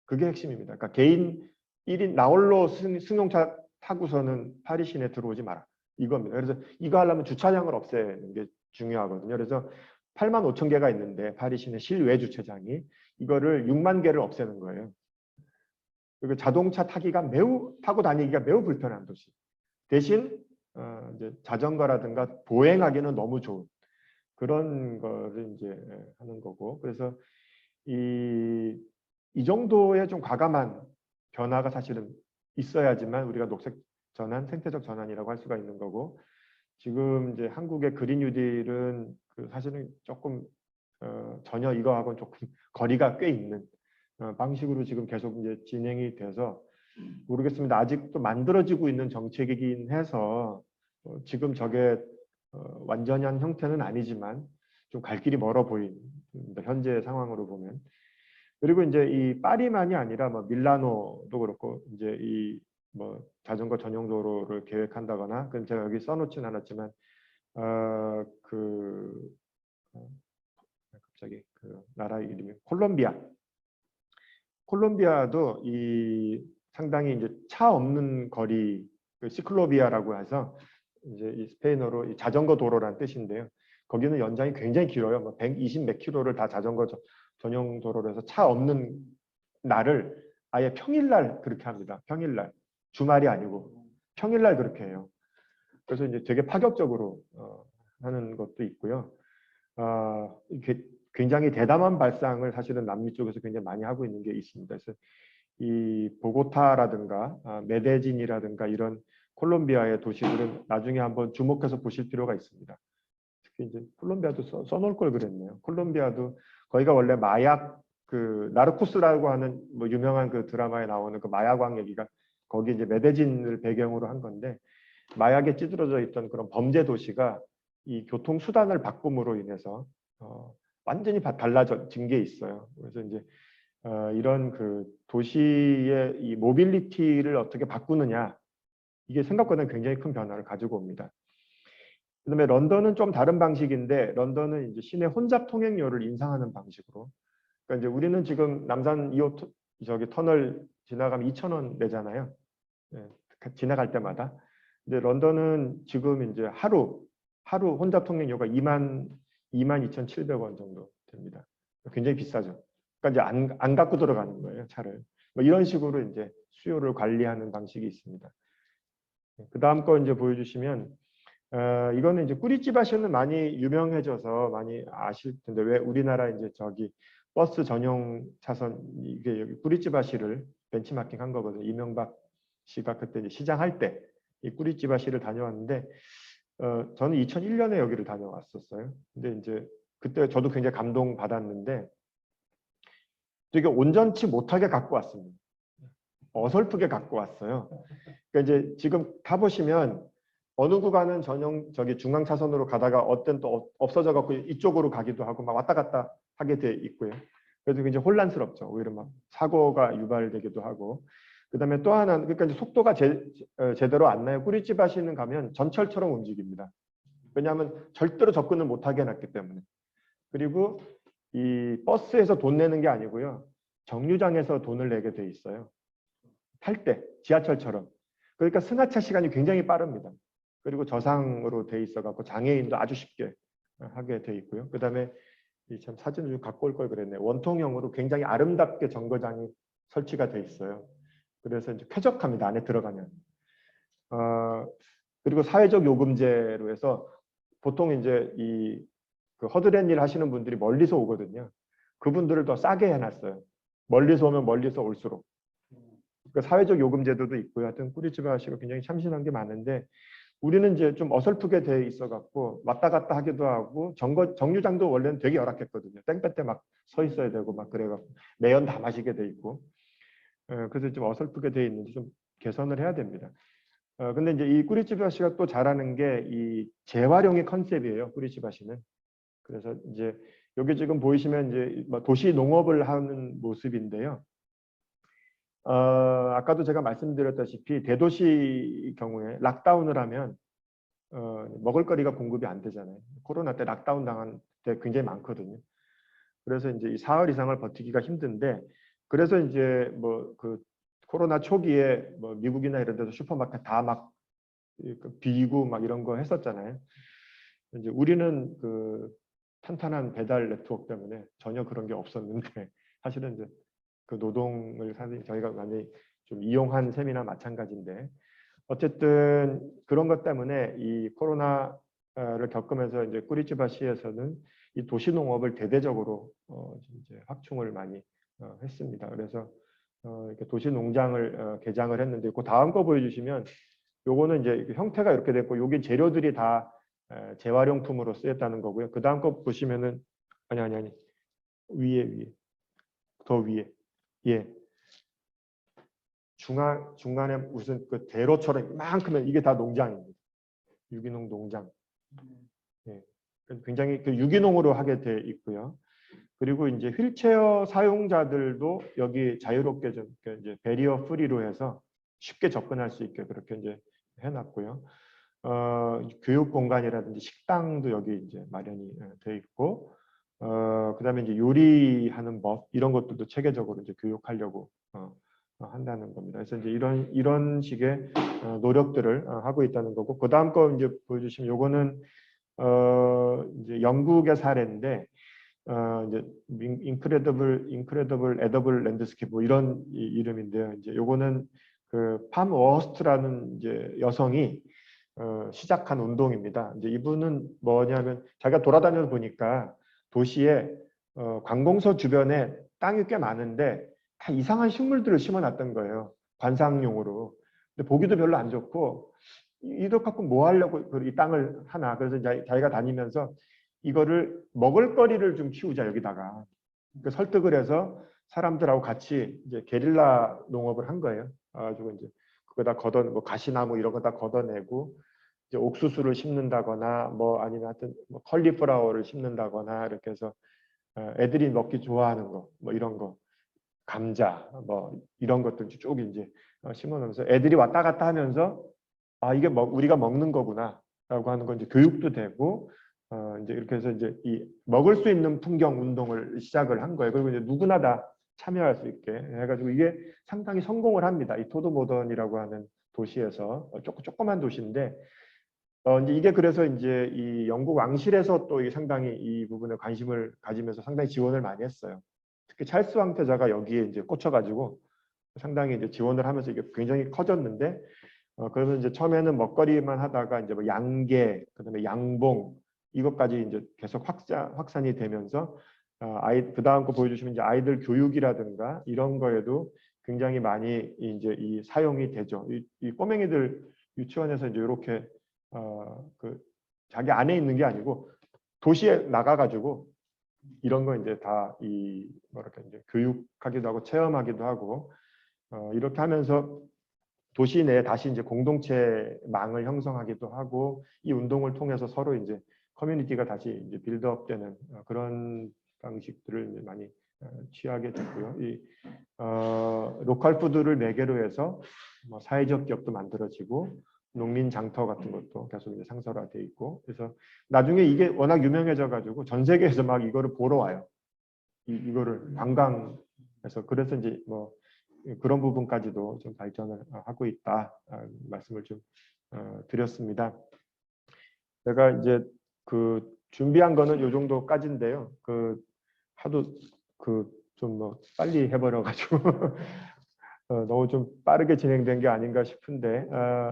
Speaker 1: 그게 핵심입니다. 그러니까 개인 1인 나홀로 승용차 타고서는 파리 시내 들어오지 마라. 이겁니다. 그래서 이거 하려면 주차장을 없애는 게 중요하거든요. 그래서 8만 5천 개가 있는데 파리 시내 실외 주차장이 이거를 6만 개를 없애는 거예요. 그리고 자동차 타고 다니기가 매우 불편한 도시. 대신 이제 자전거라든가 보행하기는 너무 좋은 그런 거를 이제 하는 거고, 그래서 이 정도의 좀 과감한 변화가 사실은 있어야지만 우리가 녹색 전환, 생태적 전환이라고 할 수가 있는 거고, 지금 이제 한국의 그린 뉴딜은 그 사실은 조금 전혀 이거하고는 조금 거리가 꽤 있는 방식으로 지금 계속 이제 진행이 돼서 모르겠습니다. 아직도 만들어지고 있는 정책이긴 해서 지금 저게 완전한 형태는 아니지만 좀 갈 길이 멀어 보입니다. 현재 상황으로 보면. 그리고 이제 이 파리만이 아니라 뭐 밀라노도 그렇고 이제 이 뭐 자전거 전용 도로를 계획한다거나, 그럼 제가 여기 써놓지는 않았지만 그 갑자기 그 나라 이름이 콜롬비아도 이 상당히 이제 차 없는 거리, 그 시클로비아라고 해서 이제 이 스페인어로 이 자전거 도로라는 뜻인데요. 거기는 연장이 굉장히 길어요. 뭐 120 몇 킬로를 다 자전거 전용 도로로 해서 차 없는 날을 아예 평일날 그렇게 합니다. 평일날. 주말이 아니고 평일날 그렇게 해요. 그래서 이제 되게 파격적으로 하는 것도 있고요. 이게 굉장히 대담한 발상을 사실은 남미 쪽에서 굉장히 많이 하고 있는 게 있습니다. 그래서 이 보고타라든가 메데진이라든가 이런 콜롬비아의 도시들은 나중에 한번 주목해서 보실 필요가 있습니다. 특히 이제 콜롬비아도 써놓을 걸 그랬네요. 콜롬비아도 거기가 원래 마약 그 나르코스라고 하는 뭐 유명한 그 드라마에 나오는 그 마약왕 얘기가 거기 이제 메데진을 배경으로 한 건데, 마약에 찌들어져 있던 그런 범죄 도시가 이 교통 수단을 바꿈으로 인해서 완전히 달라진 게 있어요. 그래서 이제 이런 그 도시의 이 모빌리티를 어떻게 바꾸느냐, 이게 생각보다는 굉장히 큰 변화를 가지고 옵니다. 그다음에 런던은 좀 다른 방식인데, 런던은 이제 시내 혼잡 통행료를 인상하는 방식으로. 그러니까 이제 우리는 지금 남산 2호 저기 터널 지나가면 2,000원 내잖아요. 예, 지나갈 때마다. 근데 런던은 지금 이제 하루 혼잡 통행료가 22,700원 정도 됩니다. 굉장히 비싸죠. 그러니까 이제 안 갖고 들어가는 거예요, 차를. 뭐 이런 식으로 이제 수요를 관리하는 방식이 있습니다. 그 다음 거 이제 보여주시면, 이거는 이제 꾸리찌바시는 많이 유명해져서 많이 아실 텐데, 왜 우리나라 이제 저기 버스 전용 차선, 이게 여기 꾸리찌바시를 벤치마킹 한 거거든요. 이명박 씨가 그때 이제 시장할 때 이 꾸리찌바시를 다녀왔는데, 저는 2001년에 여기를 다녀왔었어요. 근데 이제 그때 저도 굉장히 감동 받았는데, 되게 온전치 못하게 갖고 왔습니다. 어설프게 갖고 왔어요. 그러니까 이제 지금 가보시면 어느 구간은 전용 저기 중앙 차선으로 가다가 어떤 또 없어져 갖고 이쪽으로 가기도 하고 막 왔다 갔다 하게 돼 있고요. 그래서 굉장히 혼란스럽죠. 오히려 막 사고가 유발되기도 하고. 그다음에 또 하나는, 그러니까 이제 속도가 제대로 안 나요. 꾸리찌바시는 가면 전철처럼 움직입니다. 왜냐하면 절대로 접근을 못하게 해놨기 때문에. 그리고 이 버스에서 돈 내는 게 아니고요, 정류장에서 돈을 내게 돼 있어요. 탈 때 지하철처럼. 그러니까 승하차 시간이 굉장히 빠릅니다. 그리고 저상으로 돼 있어 갖고 장애인도 아주 쉽게 하게 돼 있고요. 그다음에 참 사진을 좀 갖고 올 걸 그랬네. 원통형으로 굉장히 아름답게 정거장이 설치가 돼 있어요. 그래서 이제 쾌적합니다. 안에 들어가면. 그리고 사회적 요금제로 해서 보통 이제 그 허드렛 일 하시는 분들이 멀리서 오거든요. 그분들을 더 싸게 해놨어요. 멀리서 오면 멀리서 올수록. 그러니까 사회적 요금 제도도 있고요. 하여튼 꾸리찌바시가 굉장히 참신한 게 많은데, 우리는 이제 좀 어설프게 돼 있어 갖고 왔다 갔다 하기도 하고, 정류장도 원래는 되게 열악했거든요. 땡볕에 막 서 있어야 되고 막 그래 갖고 매연 다 마시게 돼 있고. 그래서 좀 어설프게 돼 있는지 좀 개선을 해야 됩니다. 근데 이제 이 꾸리찌바시가 또 잘하는 게 이 재활용의 컨셉이에요. 꾸리찌바시는. 그래서 이제 여기 지금 보이시면 이제 도시 농업을 하는 모습인데요. 아까도 제가 말씀드렸다시피 대도시 경우에 락다운을 하면 먹을거리가 공급이 안 되잖아요. 코로나 때 락다운 당한 때 굉장히 많거든요. 그래서 이제 이 사흘 이상을 버티기가 힘든데, 그래서 이제 뭐 그 코로나 초기에 뭐 미국이나 이런 데서 슈퍼마켓 다 막 비고 막 이런 거 했었잖아요. 이제 우리는 그 탄탄한 배달 네트워크 때문에 전혀 그런 게 없었는데, 사실은 이제 그 노동을 사실 저희가 많이 좀 이용한 셈이나 마찬가지인데, 어쨌든 그런 것 때문에 이 코로나를 겪으면서 이제 꾸리찌바시에서는 이 도시농업을 대대적으로 이제 확충을 많이 했습니다. 그래서 이렇게 도시농장을 개장을 했는데, 그 다음 거 보여주시면, 요거는 이제 형태가 이렇게 됐고, 여기 재료들이 다 재활용품으로 쓰였다는 거고요. 그 다음 거 보시면은, 아니 위에 더 위에, 예, 중간에 무슨 그 대로처럼 이만큼은, 이게 다 농장입니다. 유기농 농장. 예, 굉장히 그 유기농으로 하게 돼 있고요. 그리고 이제 휠체어 사용자들도 여기 자유롭게 좀 이제 배리어 프리로 해서 쉽게 접근할 수 있게 그렇게 이제 해놨고요. 교육 공간이라든지 식당도 여기 이제 마련이 돼 있고, 그다음에 이제 요리하는 법 이런 것들도 체계적으로 이제 교육하려고 한다는 겁니다. 그래서 이제 이런 식의 노력들을 하고 있다는 거고, 그 다음 거 이제 보여주시면 요거는 이제 영국의 사례인데. 이제 인크레더블 에더블 랜드스케이프 뭐 이런 이름인데요. 이제 요거는 그 팜 워스트라는 이제 여성이 시작한 운동입니다. 이제 이분은 뭐냐면 자기가 돌아다녀 보니까 도시에 관공서 주변에 땅이 꽤 많은데 다 이상한 식물들을 심어놨던 거예요. 관상용으로. 근데 보기도 별로 안 좋고 이걸 갖고 뭐 하려고 이 땅을 하나. 그래서 자기가 다니면서 이거를 먹을거리를 좀 키우자 여기다가 설득을 해서 사람들하고 같이 이제 게릴라 농업을 한 거예요. 가지고 이제 그거다 걷어 뭐 가시나무 이런 거 다 걷어내고 이제 옥수수를 심는다거나 뭐 아니면 하여튼 뭐 컬리플라워를 심는다거나 이렇게 해서 애들이 먹기 좋아하는 거 뭐 이런 거 감자 뭐 이런 것들 쭉 이제 심어놓으면서 애들이 왔다 갔다 하면서 아 이게 우리가 먹는 거구나라고 하는 건 이제 교육도 되고 이제 이렇게 해서 이제 이 먹을 수 있는 풍경 운동을 시작을 한 거예요. 그리고 이제 누구나 다 참여할 수 있게 해가지고 이게 상당히 성공을 합니다. 이 토드 모던이라고 하는 도시에서 조그만 도시인데 이제 이게 그래서 이제 이 영국 왕실에서 또 상당히 이 부분에 관심을 가지면서 상당히 지원을 많이 했어요. 특히 찰스 왕태자가 여기에 이제 꽂혀가지고 상당히 이제 지원을 하면서 이게 굉장히 커졌는데 그러면 이제 처음에는 먹거리만 하다가 이제 뭐 양계, 그다음에 양봉 이것까지 이제 계속 확산이 되면서 그 다음 거 보여주시면 이제 아이들 교육이라든가 이런 거에도 굉장히 많이 이제 이 사용이 되죠. 이 꼬맹이들 유치원에서 이제 이렇게 그 자기 안에 있는 게 아니고 도시에 나가가지고 이런 거 이제 다 이 뭐랄까 이제 교육하기도 하고 체험하기도 하고 이렇게 하면서 도시 내에 다시 이제 공동체망을 형성하기도 하고 이 운동을 통해서 서로 이제 커뮤니티가 다시 이제 빌드업되는 그런 방식들을 이제 많이 취하게 됐고요. 이 로컬 푸드를 매개로 해서 뭐 사회적 기업도 만들어지고 농민 장터 같은 것도 계속 이제 상설화돼 있고 그래서 나중에 이게 워낙 유명해져 가지고 전 세계에서 막 이거를 보러 와요. 이거를 관광해서 그래서 이제 뭐 그런 부분까지도 좀 발전을 하고 있다 말씀을 좀 드렸습니다. 제가 이제 그 준비한 거는 이 정도까지인데요. 그 하도 그 좀 뭐 빨리 해버려가지고 너무 좀 빠르게 진행된 게 아닌가 싶은데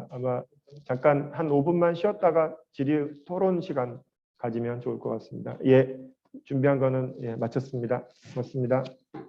Speaker 1: 아마 잠깐 한 5분만 쉬었다가 질의 토론 시간 가지면 좋을 것 같습니다. 예, 준비한 거는 예, 마쳤습니다. 고맙습니다.